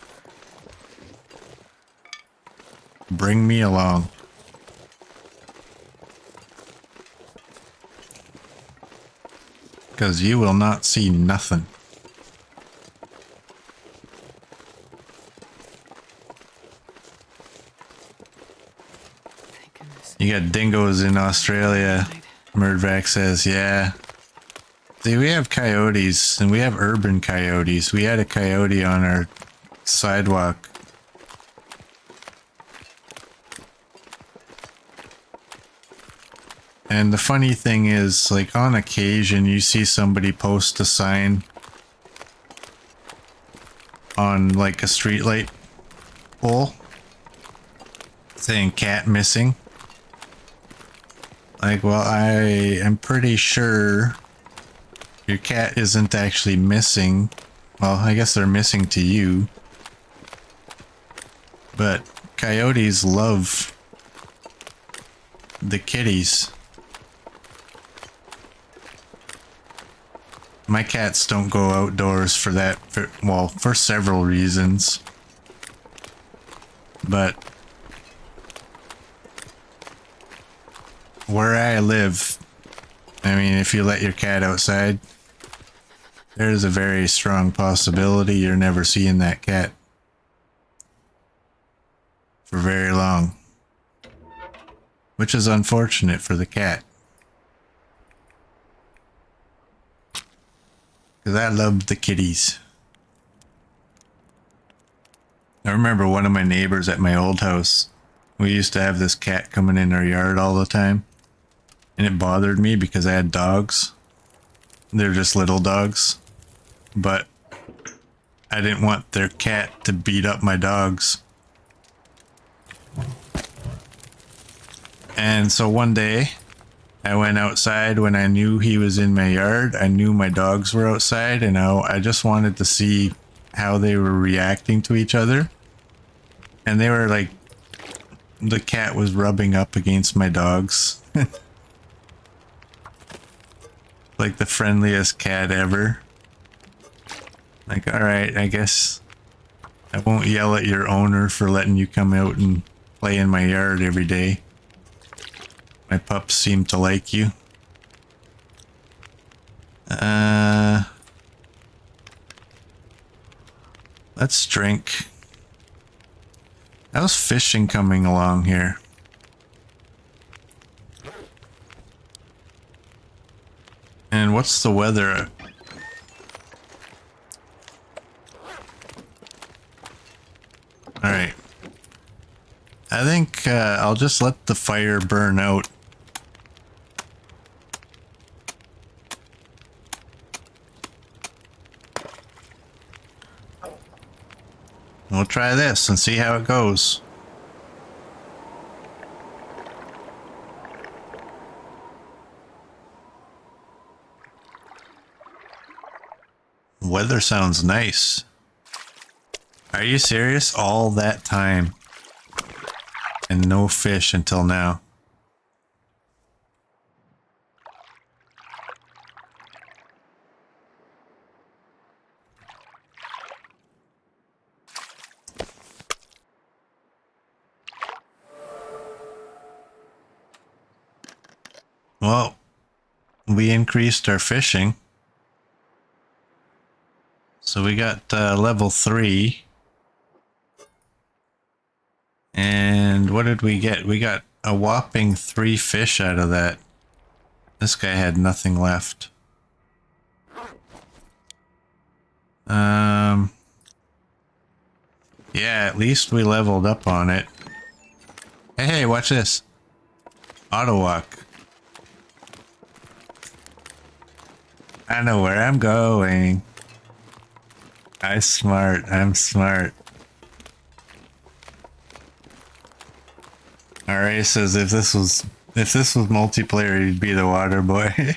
bring me along. Because you will not see nothing. You got dingoes in Australia, Murdvac says, yeah. See, we have coyotes, and we have urban coyotes. We had a coyote on our sidewalk. And the funny thing is, like, on occasion, you see somebody post a sign on, like, a streetlight pole saying cat missing. Like, well, I am pretty sure your cat isn't actually missing. Well, I guess they're missing to you. But coyotes love the kitties. My cats don't go outdoors for that, for several reasons. But where I live, I mean, if you let your cat outside, there's a very strong possibility you're never seeing that cat for very long. Which is unfortunate for the cat. Because I love the kitties. I remember one of my neighbors at my old house. We used to have this cat coming in our yard all the time. And it bothered me because I had dogs. They're just little dogs. But I didn't want their cat to beat up my dogs. And so one day, I went outside when I knew he was in my yard. I knew my dogs were outside, and I just wanted to see how they were reacting to each other. And they were like, the cat was rubbing up against my dogs. Like the friendliest cat ever. Like, alright, I guess I won't yell at your owner for letting you come out and play in my yard every day. My pups seem to like you. Let's drink. How's fishing coming along here? And what's the weather? Alright. I think think I'll just let the fire burn out. We'll try this and see how it goes. Weather sounds nice. Are you serious? All that time and no fish until now. Well, we increased our fishing. So we got level 3. And what did we get? We got a whopping 3 fish out of that. This guy had nothing left. Yeah, at least we leveled up on it. Hey, watch this. Auto walk. I know where I'm going. I'm smart. Alright, says if this was multiplayer, you'd be the water boy.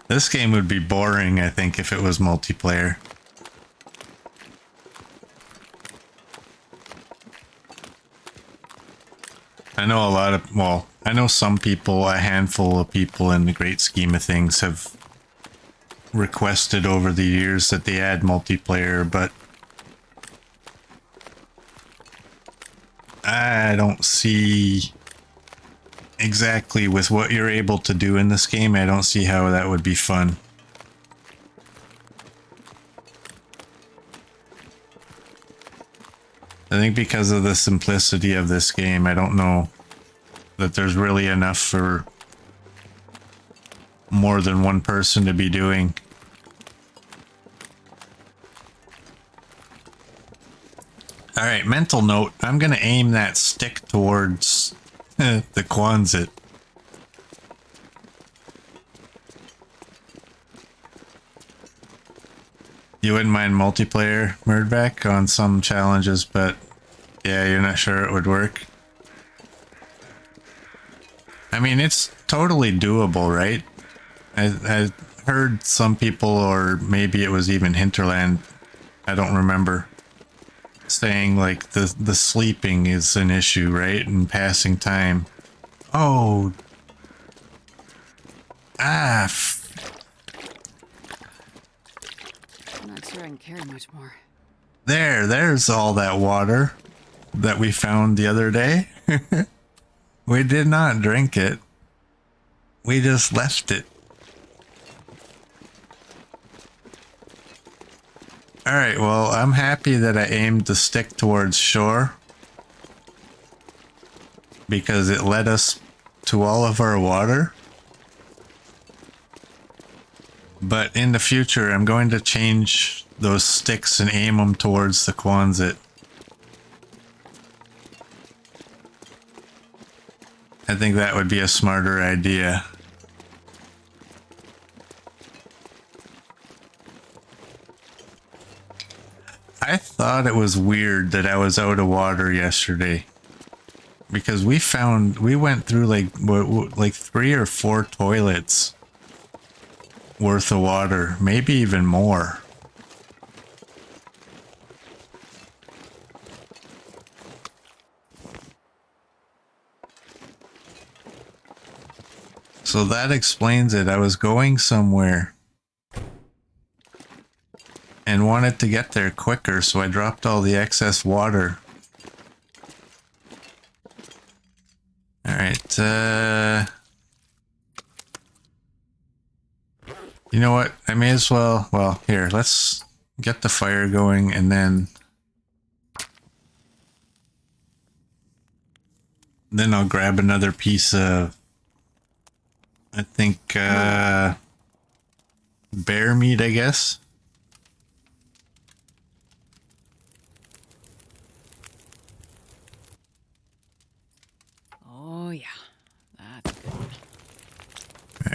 This game would be boring, I think, if it was multiplayer. I know I know some people, a handful of people in the great scheme of things have requested over the years that they add multiplayer, but I don't see exactly with what you're able to do in this game. I don't see how that would be fun. I think because of the simplicity of this game, I don't know that there's really enough for more than one person to be doing. Alright, mental note. I'm gonna aim that stick towards the Quonset. You wouldn't mind multiplayer, Murdback, on some challenges, but yeah, you're not sure it would work. I mean, it's totally doable, right? I heard some people, or maybe it was even Hinterland, I don't remember, saying like the sleeping is an issue, right? And passing time. Oh. Ah. I'm not sure I can carry much more. There's all that water that we found the other day. We did not drink it. We just left it. Alright, well, I'm happy that I aimed the stick towards shore, because it led us to all of our water. But in the future, I'm going to change those sticks and aim them towards the Quonset. I think that would be a smarter idea. I thought it was weird that I was out of water yesterday, because we went through like 3 or 4 toilets worth of water, maybe even more. So that explains it. I was going somewhere and wanted to get there quicker, so I dropped all the excess water. Alright, you know what? I may as well, here, let's get the fire going, and then I'll grab another piece of, I think, bear meat, I guess.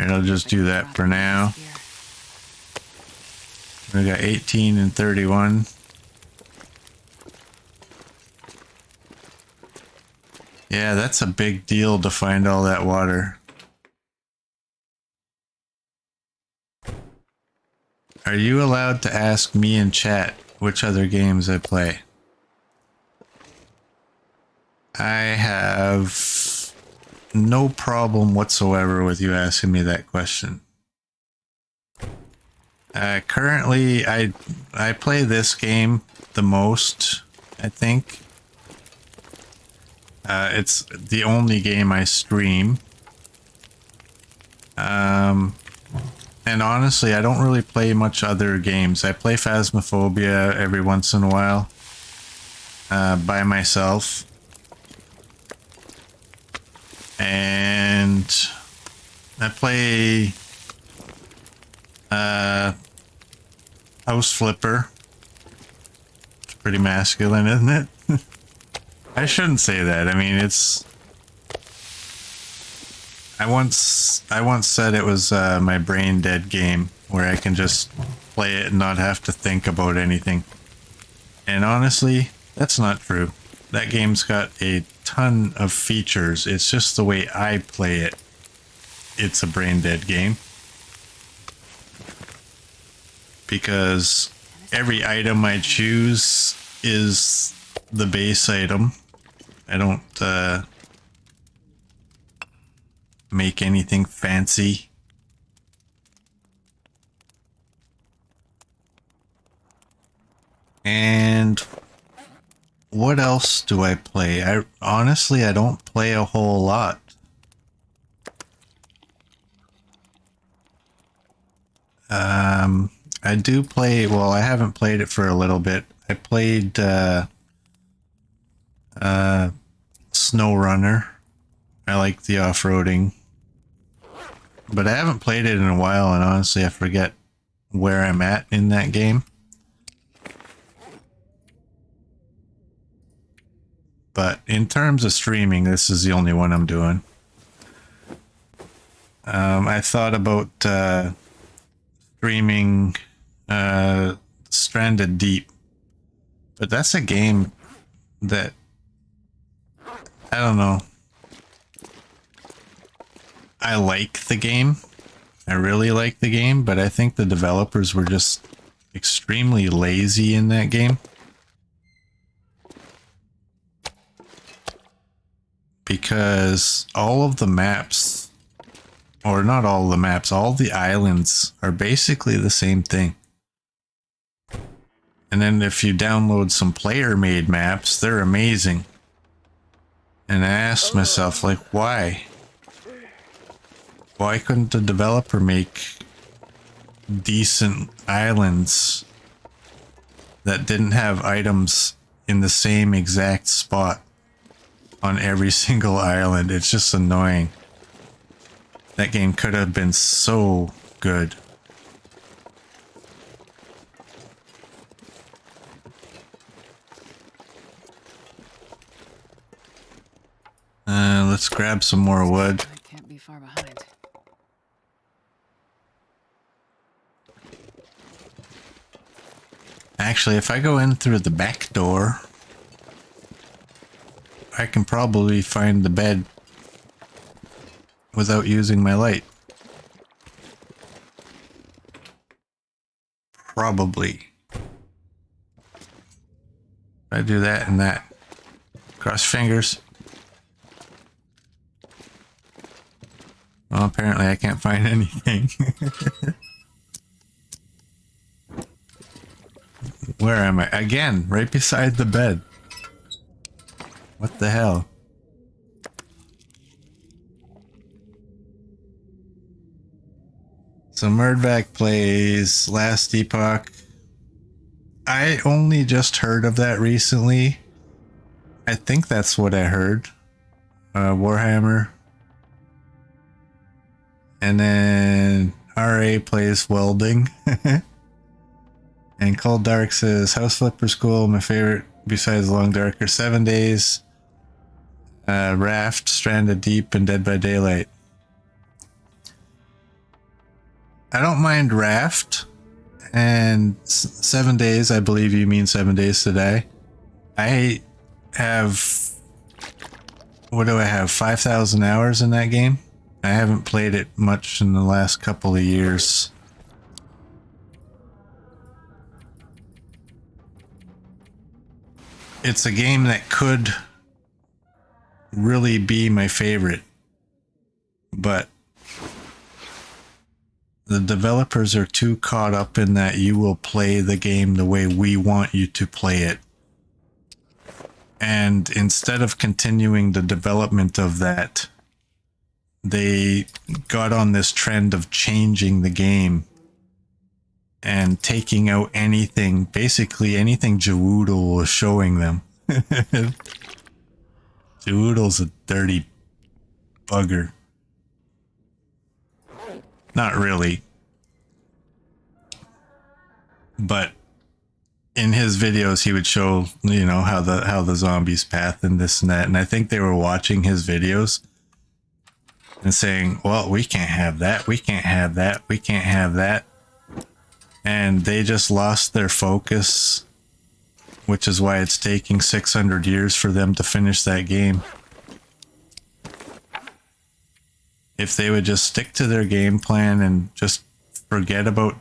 Alright, I'll just do that for now. We got 18 and 31. Yeah, that's a big deal to find all that water. Are you allowed to ask me in chat which other games I play? I have no problem whatsoever with you asking me that question. Currently, I play this game the most, I think. It's the only game I stream. And honestly, I don't really play much other games. I play Phasmophobia every once in a while, by myself. And I play House Flipper. It's pretty masculine, isn't it? I shouldn't say that. I mean, it's... I once said it was my brain dead game where I can just play it and not have to think about anything. And honestly, that's not true. That game's got a ton of features. It's just the way I play it. It's a brain dead game. Because every item I choose is the base item. I don't make anything fancy. And what else do I play? Honestly, I don't play a whole lot. I do play, well, I haven't played it for a little bit. I played SnowRunner. I like the off-roading. But I haven't played it in a while, and honestly, I forget where I'm at in that game. But in terms of streaming, this is the only one I'm doing. I thought about streaming Stranded Deep. But that's a game that, I don't know. I like the game. I really like the game, but I think the developers were just extremely lazy in that game. Because all of the maps, or not all the maps, all the islands are basically the same thing. And then if you download some player-made maps, they're amazing. And I asked myself, like, why? Why couldn't the developer make decent islands that didn't have items in the same exact spot on every single island? It's just annoying. That game could have been so good. Let's grab some more wood. I can't be far behind. Actually, if I go in through the back door, I can probably find the bed without using my light. Probably. I do that and that. Cross fingers. Well, apparently I can't find anything. Where am I? Again, right beside the bed. What the hell? So Murdback plays Last Epoch. I only just heard of that recently. I think that's what I heard. Warhammer. And then RA plays welding. And Cold Dark says House Flipper's cool. My favorite besides Long Dark are 7 Days, Raft, Stranded Deep, and Dead by Daylight. I don't mind raft, and 7 days, I believe you mean 7 days today. I have, what do I have, 5,000 hours in that game? I haven't played it much in the last couple of years. It's a game that could really be my favorite, but the developers are too caught up in that you will play the game the way we want you to play it. And instead of continuing the development of that, they got on this trend of changing the game and taking out anything, basically anything Jawoodle was showing them. Jawoodle's a dirty bugger. Not really. But in his videos he would show, you know, how the zombies path and this and that. And I think they were watching his videos and saying, well, we can't have that, we can't have that, we can't have that. And they just lost their focus, which is why it's taking 600 years for them to finish that game. If they would just stick to their game plan and just forget about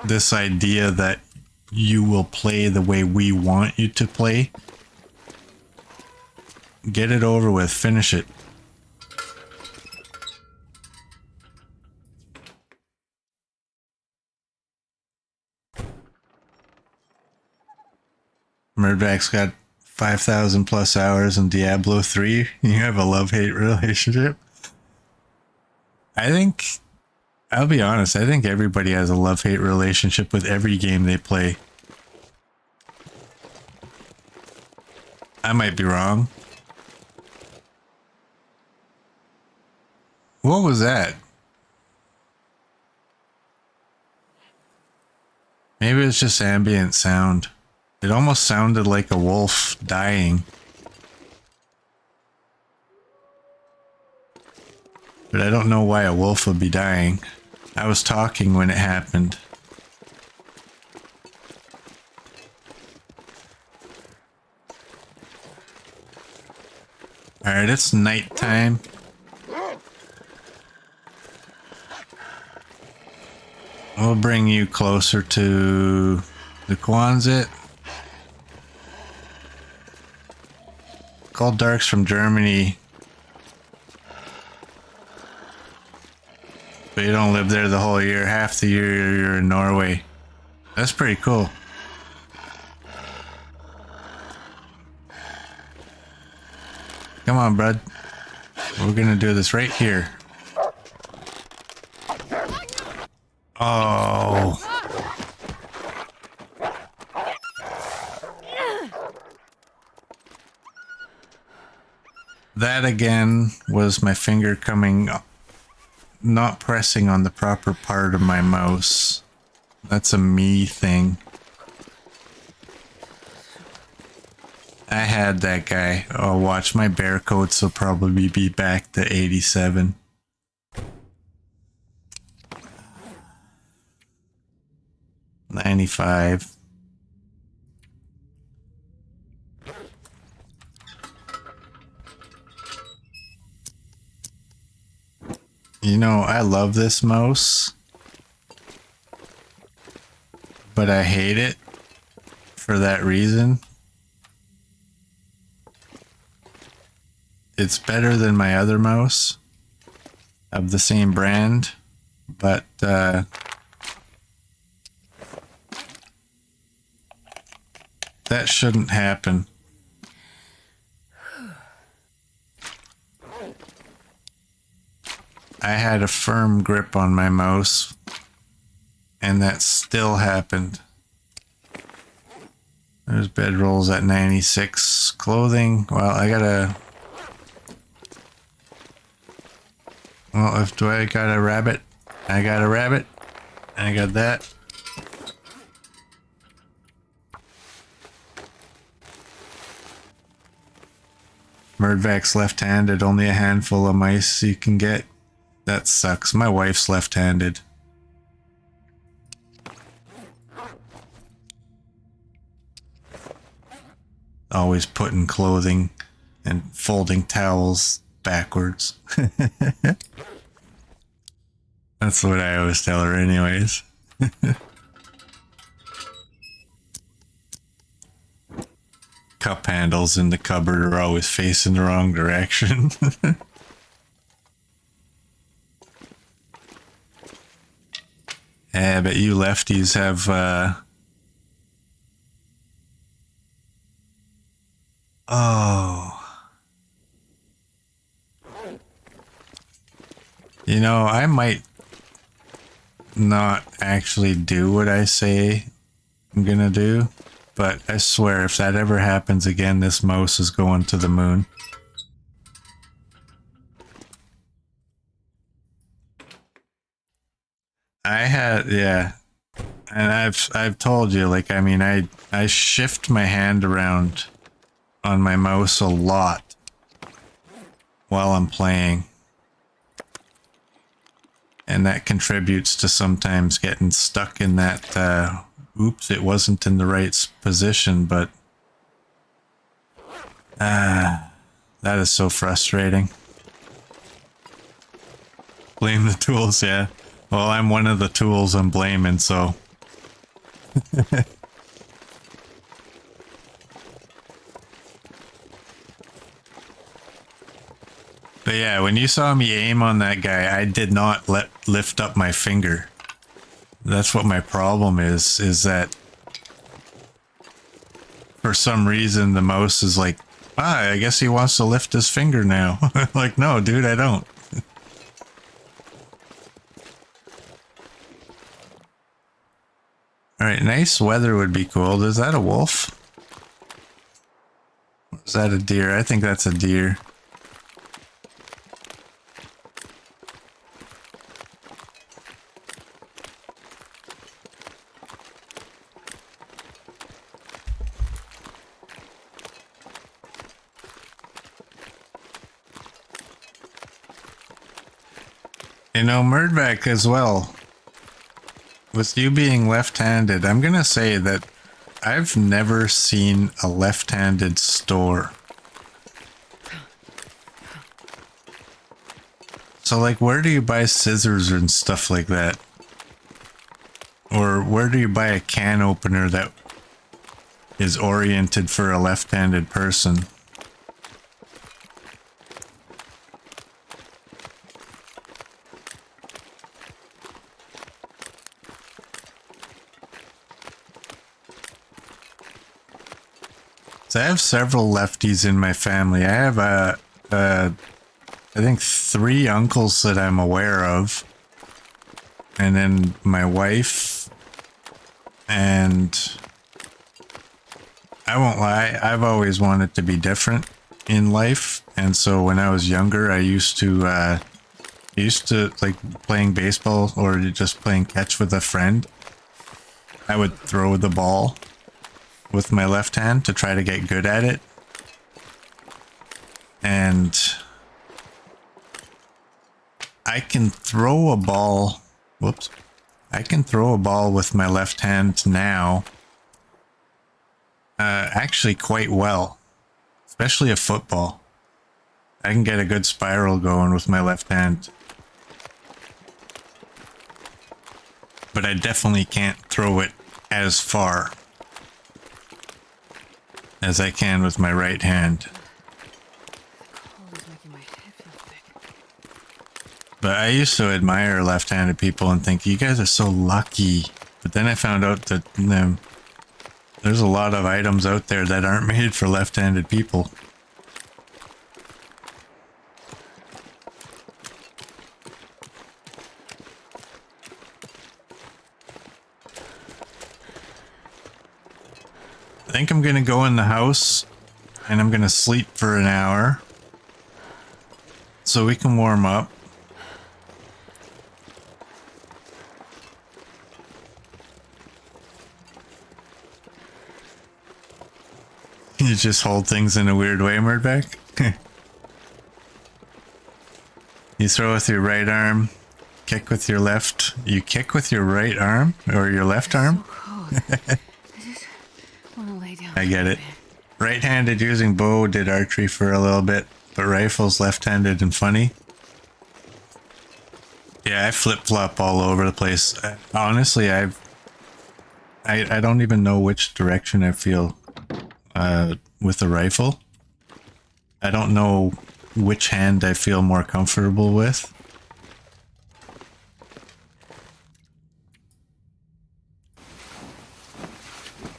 this idea that you will play the way we want you to play, get it over with, finish it. Murdvack's got 5,000 plus hours in Diablo 3. You have a love-hate relationship. I think, I'll be honest, I think everybody has a love-hate relationship with every game they play. I might be wrong. What was that? Maybe it's just ambient sound. It almost sounded like a wolf dying. But I don't know why a wolf would be dying. I was talking when it happened. Alright, it's nighttime. We'll bring you closer to the Quonset. Cold Dark's from Germany. But you don't live there the whole year. Half the year you're in Norway. That's pretty cool. Come on, bud. We're gonna do this right here. Oh. That again was my finger coming up, not pressing on the proper part of my mouse. That's a me thing. I had that guy. Oh, watch, my bear coats will probably be back to 87. $95. You know, I love this mouse, but I hate it for that reason. It's better than my other mouse of the same brand, but that shouldn't happen. I had a firm grip on my mouse, and that still happened. There's bedrolls at 96. Clothing, well, I gotta... Well, do I got a rabbit? I got a rabbit. I got that. Murdvack's left-handed, only a handful of mice you can get. That sucks. My wife's left-handed. Always putting clothing and folding towels backwards. That's what I always tell her anyways. Cup handles in the cupboard are always facing the wrong direction. Yeah, but you lefties have oh. You know, I might not actually do what I say I'm gonna do, but I swear if that ever happens again, this mouse is going to the moon. Yeah, and I've told you, like, I mean, I shift my hand around on my mouse a lot while I'm playing. And that contributes to sometimes getting stuck in that, oops, it wasn't in the right position, but that is so frustrating. Blame the tools, yeah. Well, I'm one of the tools I'm blaming, so. But yeah, when you saw me aim on that guy, I did not lift up my finger. That's what my problem is that for some reason the mouse is like, I guess he wants to lift his finger now. Like, no, dude, I don't. Alright, nice weather would be cool. Is that a wolf? Or is that a deer? I think that's a deer. You know, Murdback as well. With you being left-handed, I'm gonna say that I've never seen a left-handed store. So, like, where do you buy scissors and stuff like that? Or where do you buy a can opener that is oriented for a left-handed person? So I have several lefties in my family. I have I think 3 uncles that I'm aware of. And then my wife. And I won't lie, I've always wanted to be different in life. And so when I was younger, I used to like playing baseball or just playing catch with a friend. I would throw the ball with my left hand to try to get good at it. And I can throw a ball, whoops. I can throw a ball with my left hand now. Actually quite well, especially a football. I can get a good spiral going with my left hand. But I definitely can't throw it as far as I can with my right hand. But I used to admire left-handed people and think, you guys are so lucky. But then I found out that there's a lot of items out there that aren't made for left-handed people. I think I'm gonna go in the house and I'm gonna sleep for an hour so we can warm up. You just hold things in a weird way, Murdback? You throw with your right arm, kick with your left. You kick with your right arm or your left arm? So cold. I just want to lay down. I get it. Right-handed using bow, did archery for a little bit, but rifles left-handed and funny. Yeah, I flip-flop all over the place. Honestly, I don't even know which direction I feel with a rifle. I don't know which hand I feel more comfortable with.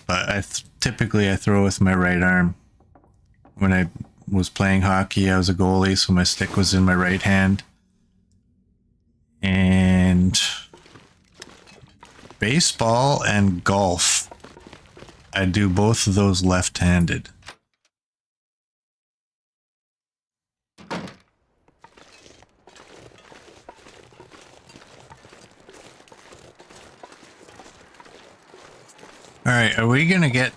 But typically I throw with my right arm. When I was playing hockey, I was a goalie, so my stick was in my right hand. And baseball and golf, I do both of those left-handed. All right, are we gonna get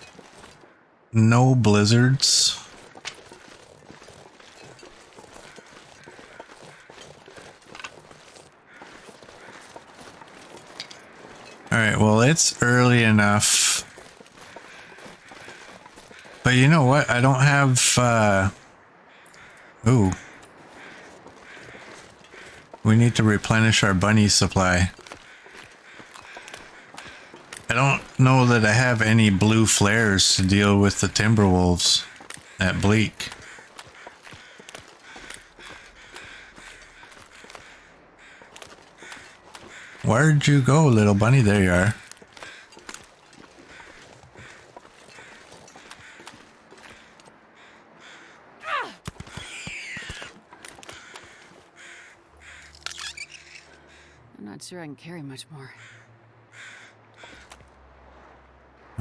no blizzards? All right, well, it's early enough. But you know what? I don't have, ooh. We need to replenish our bunny supply. I don't know that I have any blue flares to deal with the Timberwolves at Bleak. Where'd you go, little bunny? There you are. I'm not sure I can carry much more.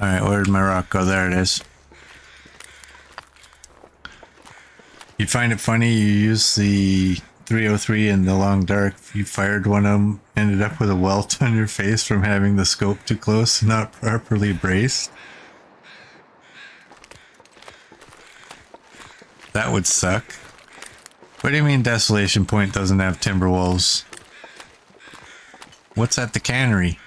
Alright, where'd my rock go? There it is. You find it funny, you use the 303 in the long dark. You fired one of them, ended up with a welt on your face from having the scope too close, not properly braced. That would suck. What do you mean Desolation Point doesn't have Timberwolves? What's at the cannery?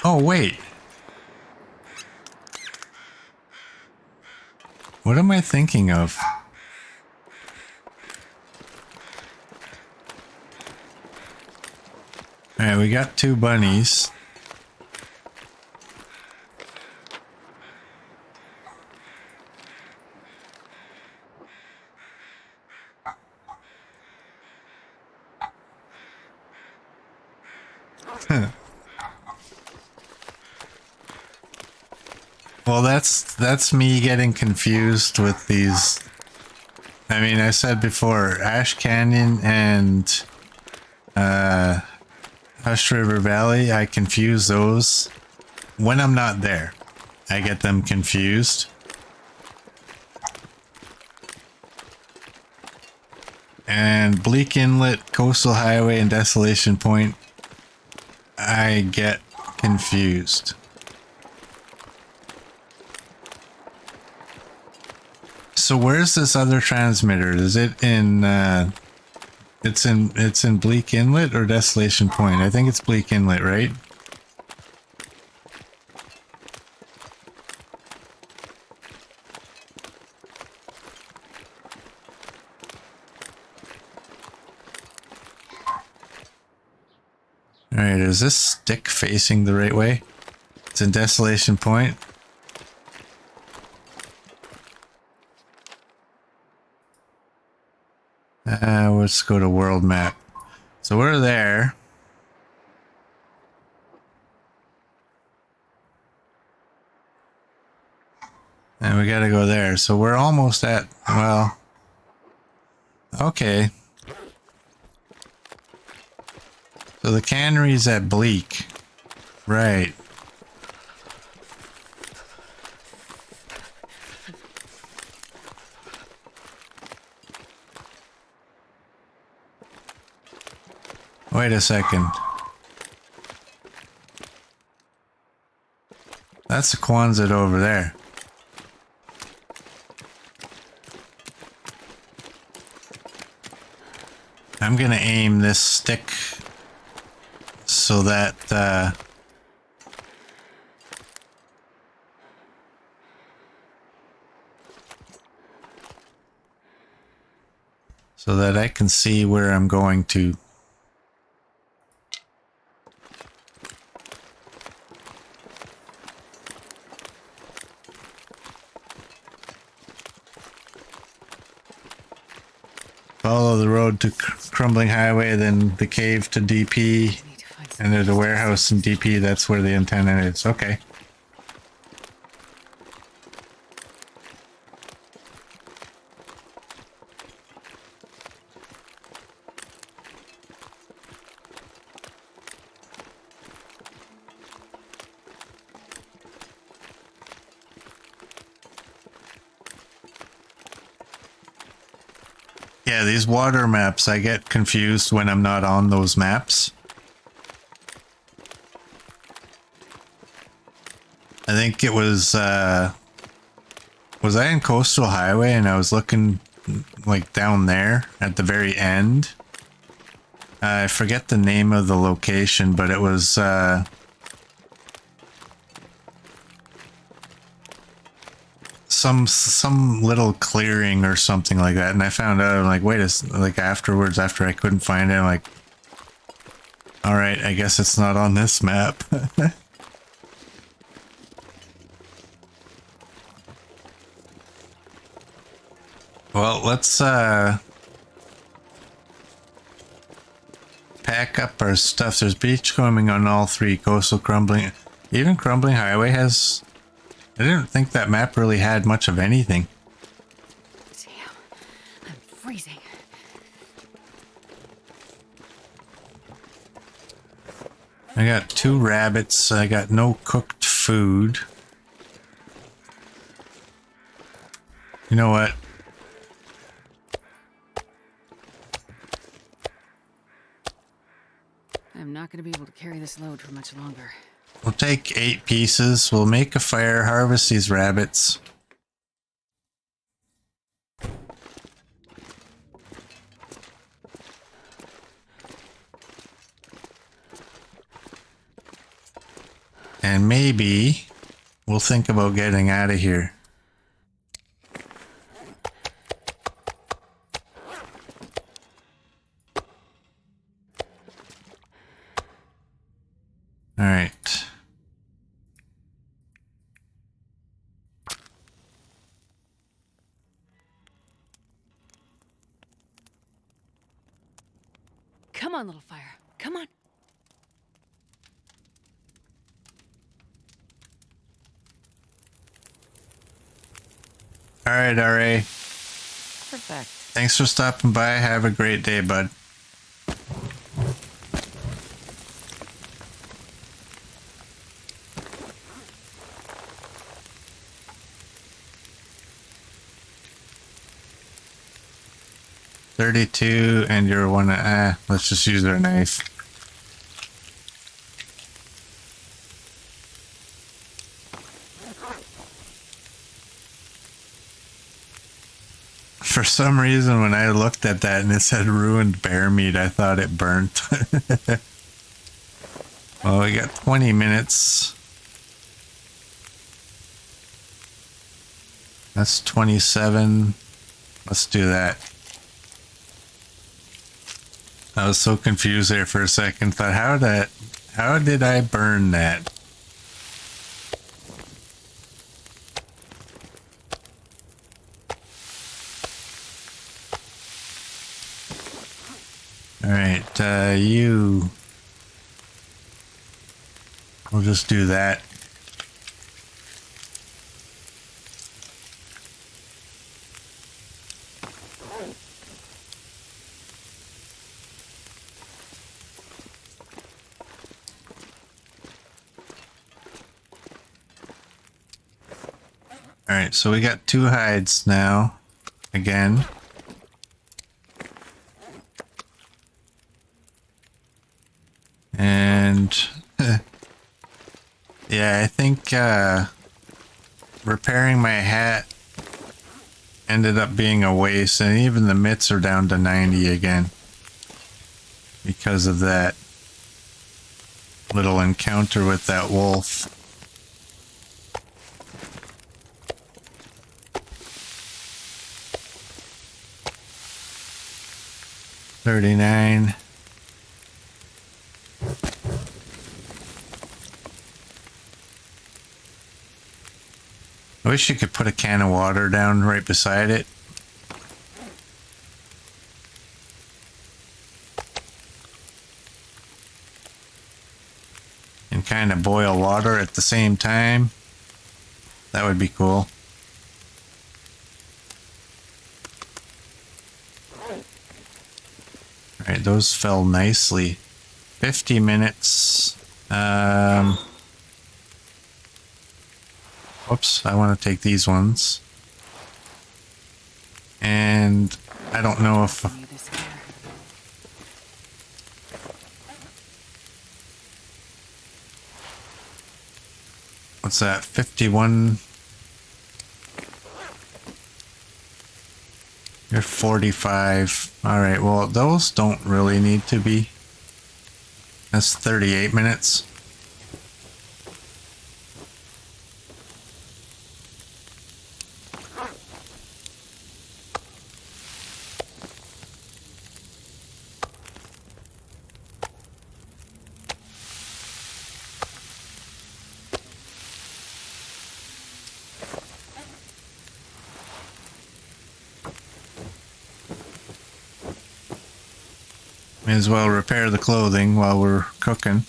Oh, wait. What am I thinking of? Alright, we got 2 bunnies. Well, that's me getting confused with these. I mean, I said before, Ash Canyon and Hush River Valley, I confuse those. When I'm not there, I get them confused. And Bleak Inlet, Coastal Highway, and Desolation Point, I get confused. So where's this other transmitter? Is it in it's in Bleak Inlet or Desolation Point? I think it's Bleak Inlet, right? All right, is this stick facing the right way? It's in Desolation Point. Let's go to world map. So we're there. And we gotta go there. So we're almost at, well, okay. So the cannery's at Bleak. Right. Wait a second. That's the Quonset over there. I'm gonna aim this stick so that I can see where I'm going to. Follow the road to Crumbling Highway, then the cave to DP, and there's a warehouse in DP. That's where the antenna is. Okay. Yeah, these water maps, I get confused when I'm not on those maps. I think it was I in Coastal Highway and I was looking like down there at the very end. I forget the name of the location, but it was some little clearing or something like that, and I found out, I'm like, wait a like afterwards, after I couldn't find it, I'm like, all right, I guess it's not on this map. Well, let's pack up our stuff. There's beachcombing on all three. Coastal, Crumbling, even Crumbling Highway has. I didn't think that map really had much of anything. Damn, I'm freezing. I got 2 rabbits. I got no cooked food. You know what? I'm not going to be able to carry this load for much longer. We'll take 8 pieces. We'll make a fire, harvest these rabbits. And maybe we'll think about getting out of here. All right. Come on, little fire. Come on. All right, RA. Perfect. Thanks for stopping by. Have a great day, bud. $32, and you're one. Let's just use our knife. For some reason, when I looked at that and it said ruined bear meat, I thought it burnt. Well, we got 20 minutes. That's 27. Let's do that. I was so confused there for a second. Thought, how did I burn that? All right, you. We'll just do that. All right, so we got 2 hides now, again. And yeah, I think repairing my hat ended up being a waste, and even the mitts are down to 90 again. because of that little encounter with that wolf. $39. I wish you could put a can of water down right beside it. And kind of boil water at the same time. That would be cool. Alright, those fell nicely. 50 minutes. Whoops, I want to take these ones. And I don't know if... What's that? 51... You're 45. Alright, well, those don't really need to be. That's 38 minutes. May as well repair the clothing while we're cooking.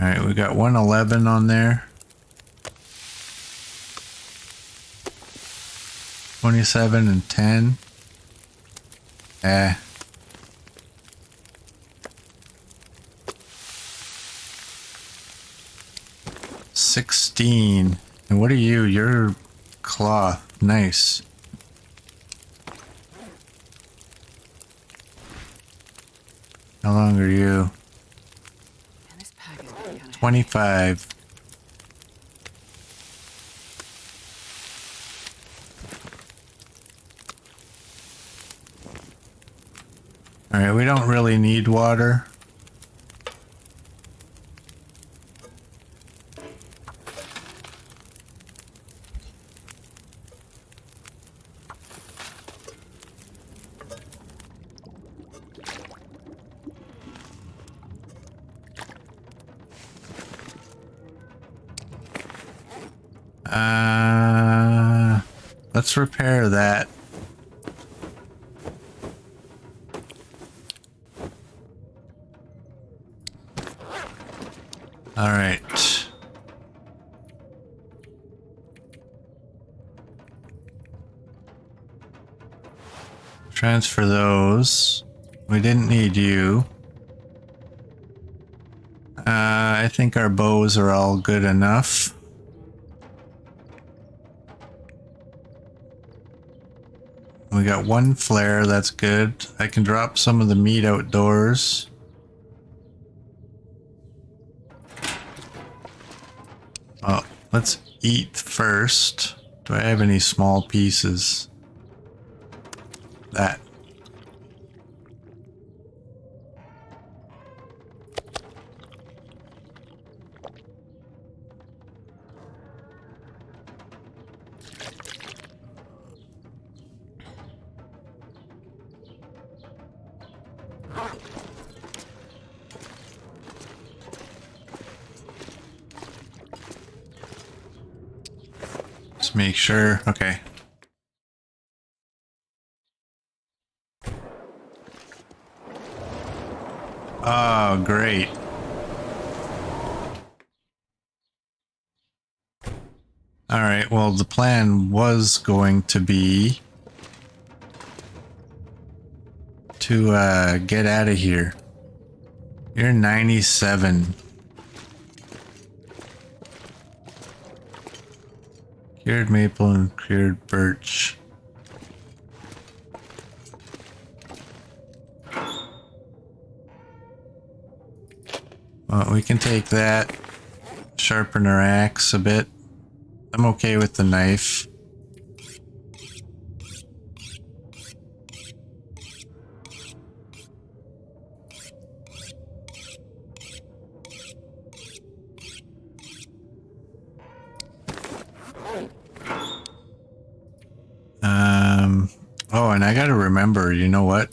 Alright, we got 111 on there. 27 and 10. 16. And what are you? You're cloth. Nice. How long are you? 25. Alright, we don't really need water. Let's repair that. All right. Transfer those. We didn't need you. I think our bows are all good enough. We got one flare, that's good. I can drop some of the meat outdoors. Oh, let's eat first. Do I have any small pieces? That. Just make sure. Okay. Oh, great. All right, well, the plan was going to be to get out of here. You're 97. Cured maple and cured birch. Well, we can take that. sharpen our axe a bit. I'm okay with the knife. Oh, and I gotta remember, you know what?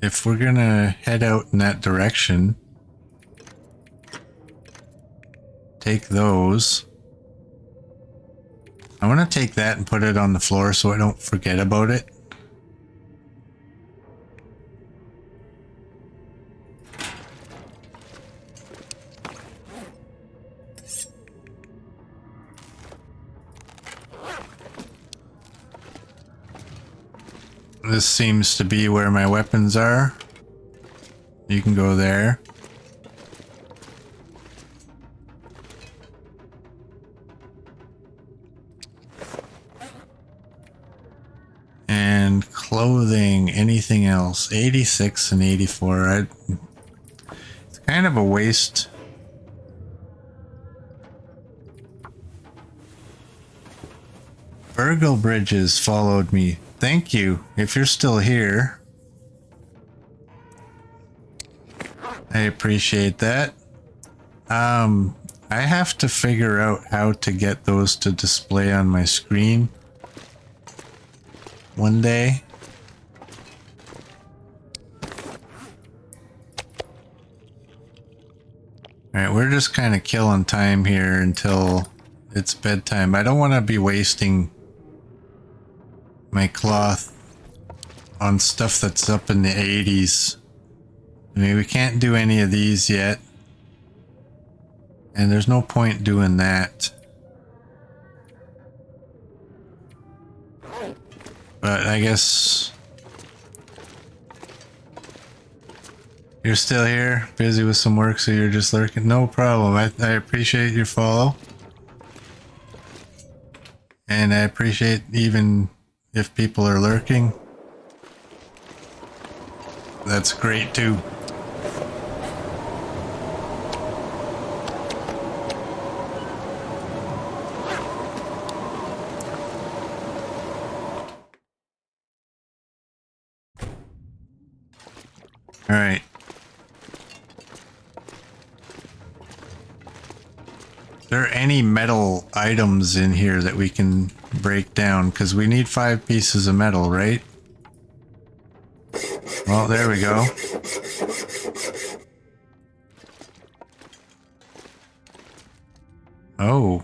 If we're gonna head out in that direction, take those. I want to take that and put it on the floor so I don't forget about it. This seems to be where my weapons are. You can go there. And clothing, anything else? 86 and 84. It's kind of a waste. Virgil Bridges followed me. Thank you. If you're still here, I appreciate that. I have to figure out how to get those to display on my screen one day. Alright, we're just kind of killing time here until it's bedtime. I don't want to be wasting my cloth on stuff that's up in the 80s. I mean, we can't do any of these yet. And there's no point doing that. But I guess you're still here, busy with some work, so you're just lurking. No problem. I appreciate your follow. And I appreciate even if people are lurking. That's great too. All right. Is there any metal items in here that we can break down? Because we need 5 pieces of metal, right? Well, there we go. Oh.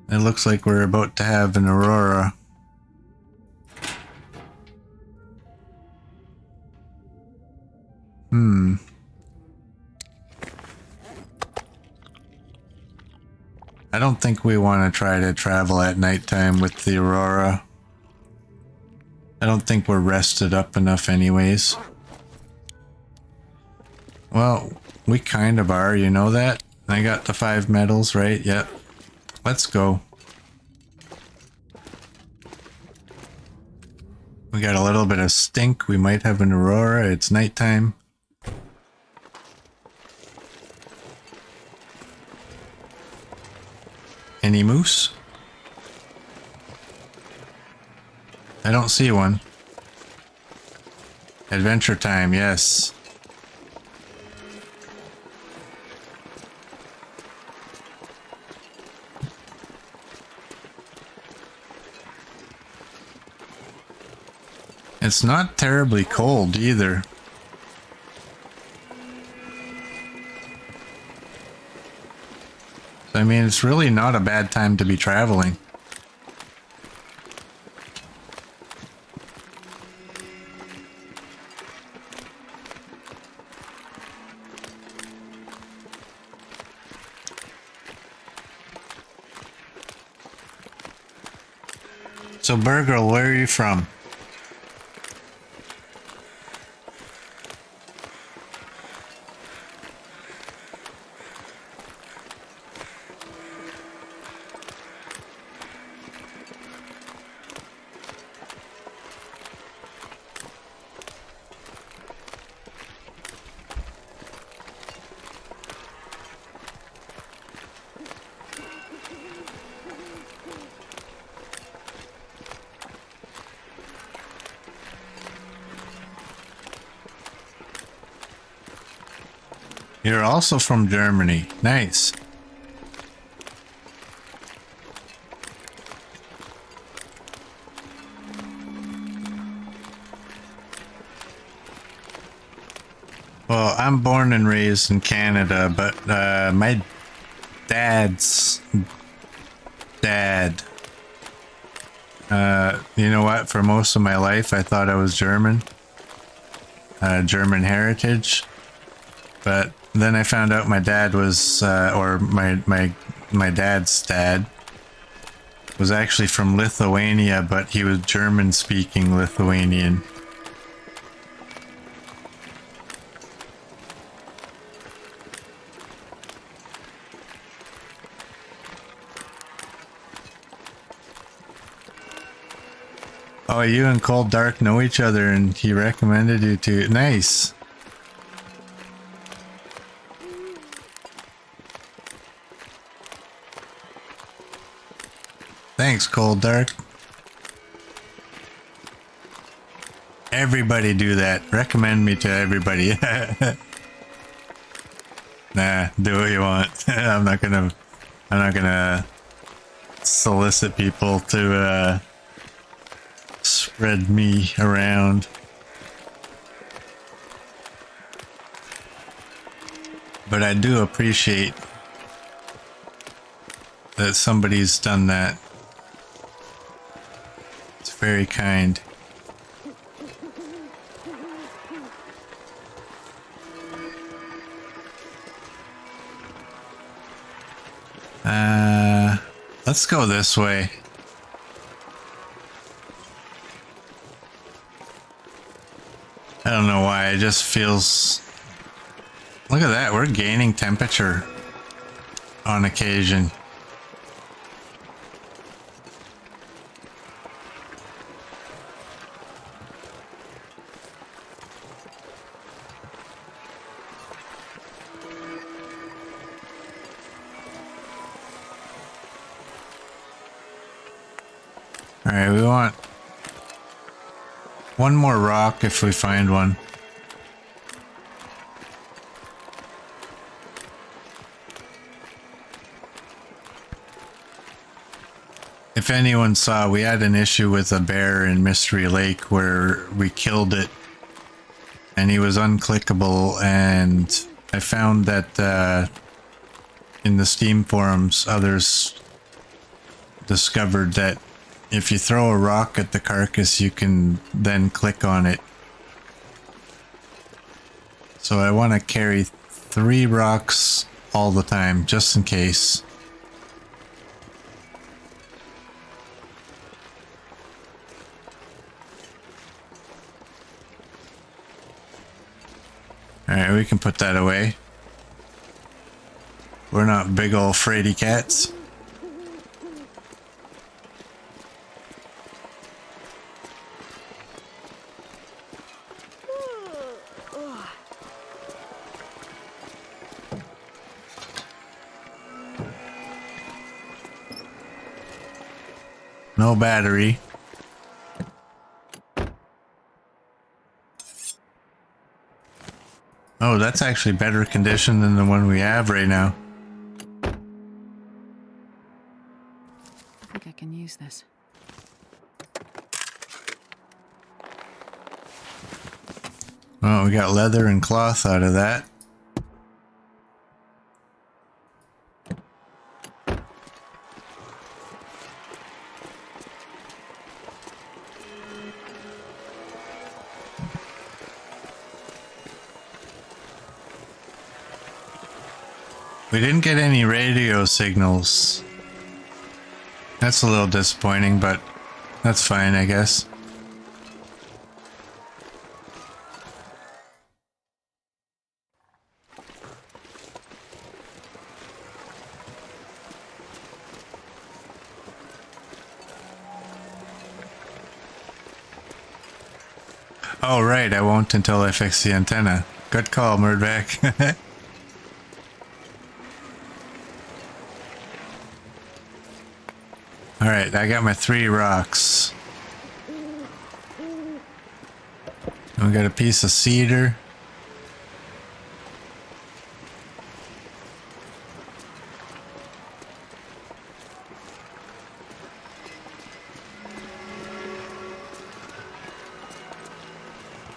It looks like we're about to have an aurora. I don't think we want to try to travel at nighttime with the aurora. I don't think we're rested up enough anyways. Well, we kind of are, you know that? I got the 5 medals, right? Yep. Let's go. We got a little bit of stink. We might have an aurora. It's nighttime. Any moose? I don't see one. Adventure time, yes. It's not terribly cold either. I mean, it's really not a bad time to be traveling. So, Burgle, where are you from? You're also from Germany. Nice. Well, I'm born and raised in Canada, but my dad's dad, you know what? For most of my life, I thought I was German, German heritage. But then I found out my dad was, or my dad's dad was actually from Lithuania, but he was German-speaking Lithuanian. Oh, you and Cold Dark know each other, and he recommended you to. Nice. Thanks, Cold Dark. Everybody do that. Recommend me to everybody. Nah, do what you want. I'm not gonna solicit people to spread me around. But I do appreciate that somebody's done that. It's very kind. Let's go this way. I don't know why, it just feels... Look at that, we're gaining temperature on occasion. Alright, we want one more rock if we find one. If anyone saw, we had an issue with a bear in Mystery Lake where we killed it and he was unclickable, and I found that in the Steam forums others discovered that if you throw a rock at the carcass, you can then click on it. So I want to carry 3 rocks all the time, just in case. Alright, we can put that away. We're not big ol' fraidy cats. No battery. Oh, that's actually better condition than the one we have right now. I think I can use this. Oh, we got leather and cloth out of that. We didn't get any radio signals. That's a little disappointing, but that's fine, I guess. Oh, right, I won't until I fix the antenna. Good call, Murdback. Alright, I got my 3 rocks. And we got a piece of cedar.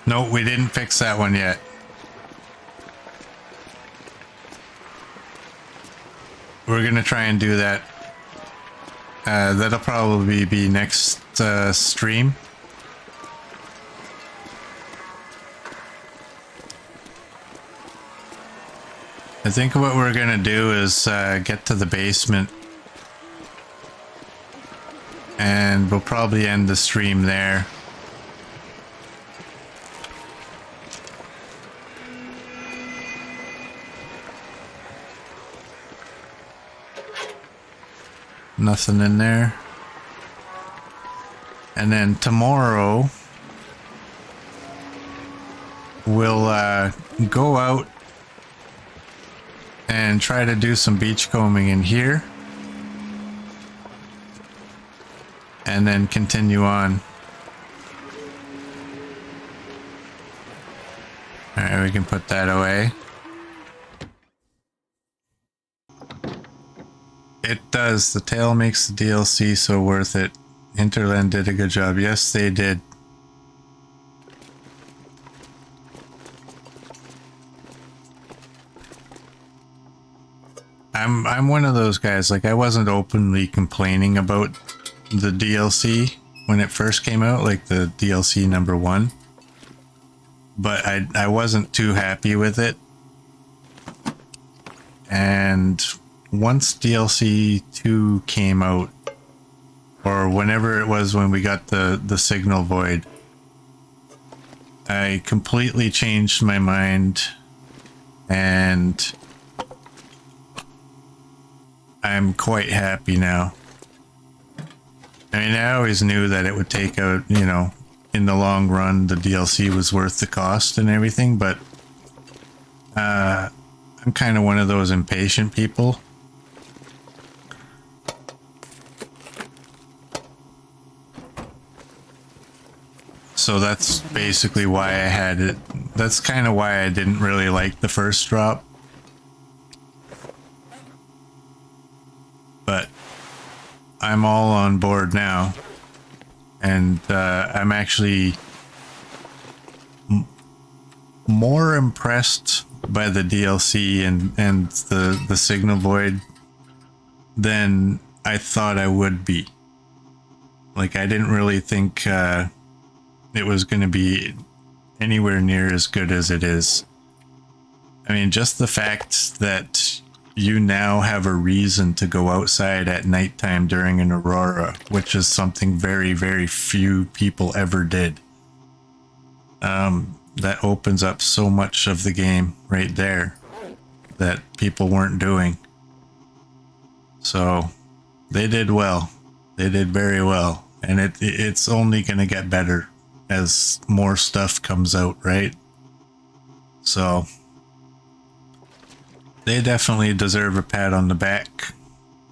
No, we didn't fix that one yet. We're gonna try and do that. That'll probably be next stream. I think what we're gonna do is get to the basement, and we'll probably end the stream there. Nothing in there. And then tomorrow we'll go out and try to do some beachcombing in here, and then continue on. All right, we can put that away. It does. The tail makes the DLC so worth it. Hinterland did a good job. Yes, they did. I'm one of those guys, like I wasn't openly complaining about the DLC when it first came out, like the DLC number 1. But I wasn't too happy with it. And once DLC 2 came out, or whenever it was when we got the signal void, I completely changed my mind, and I'm quite happy now. I mean, I always knew that it would take out, you know, in the long run, the DLC was worth the cost and everything, but I'm kind of one of those impatient people. So that's basically why I had it. That's kind of why I didn't really like the first drop. But I'm all on board now. And I'm actually more impressed by the DLC and the Signal Void than I thought I would be. Like, I didn't really think it was going to be anywhere near as good as it is. I mean, just the fact that you now have a reason to go outside at nighttime during an aurora, which is something very, very few people ever did. That opens up so much of the game right there that people weren't doing. So they did well. They did very well. And it's only going to get better as more stuff comes out, right? So they definitely deserve a pat on the back.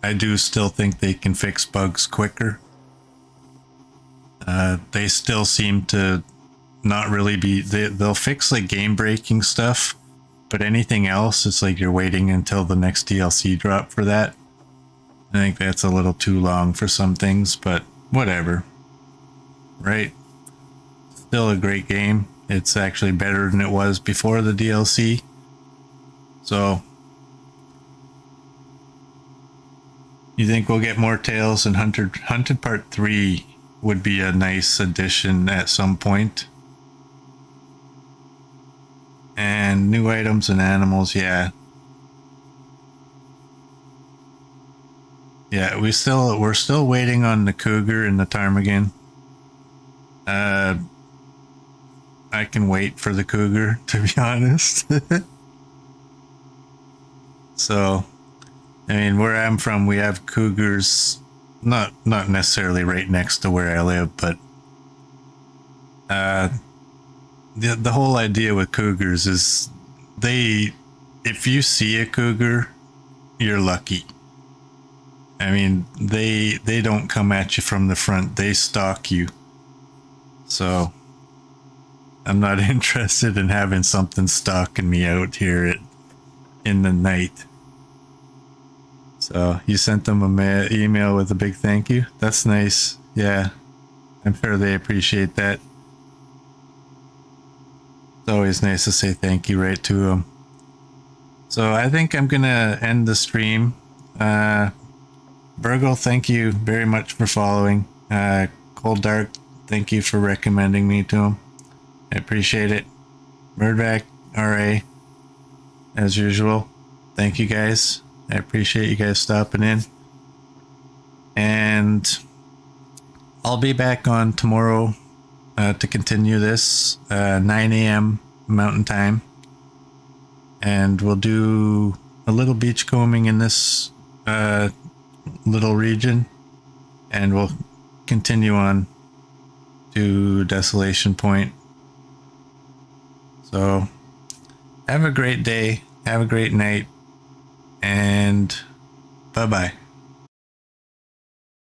I do still think they can fix bugs quicker. They still seem to not really be... They'll fix like game-breaking stuff, but anything else, it's like you're waiting until the next DLC drop for that. I think that's a little too long for some things, but whatever. Right? Still a great game. It's actually better than it was before the DLC. So, you think we'll get more Tales? And Hunted Part 3 would be a nice addition at some point. And new items and animals, yeah. Yeah, we're still waiting on the cougar and the ptarmigan. I can wait for the cougar, to be honest. So, I mean, where I'm from, we have cougars, not necessarily right next to where I live, but the whole idea with cougars is if you see a cougar, you're lucky. I mean, they don't come at you from the front, they stalk you. So I'm not interested in having something stalking me out here in the night. So you sent them a email with a big thank you. That's nice. Yeah, I'm sure they appreciate that. It's always nice to say thank you right to them. So I think I'm gonna end the stream. Virgo, thank you very much for following. Cold Dark, thank you for recommending me to him. I appreciate it. Murdvac, RA, as usual. Thank you guys. I appreciate you guys stopping in. And I'll be back on tomorrow to continue this 9 a.m. Mountain Time. And we'll do a little beachcombing in this little region. And we'll continue on to Desolation Point. So have a great day. Have a great night. And bye-bye.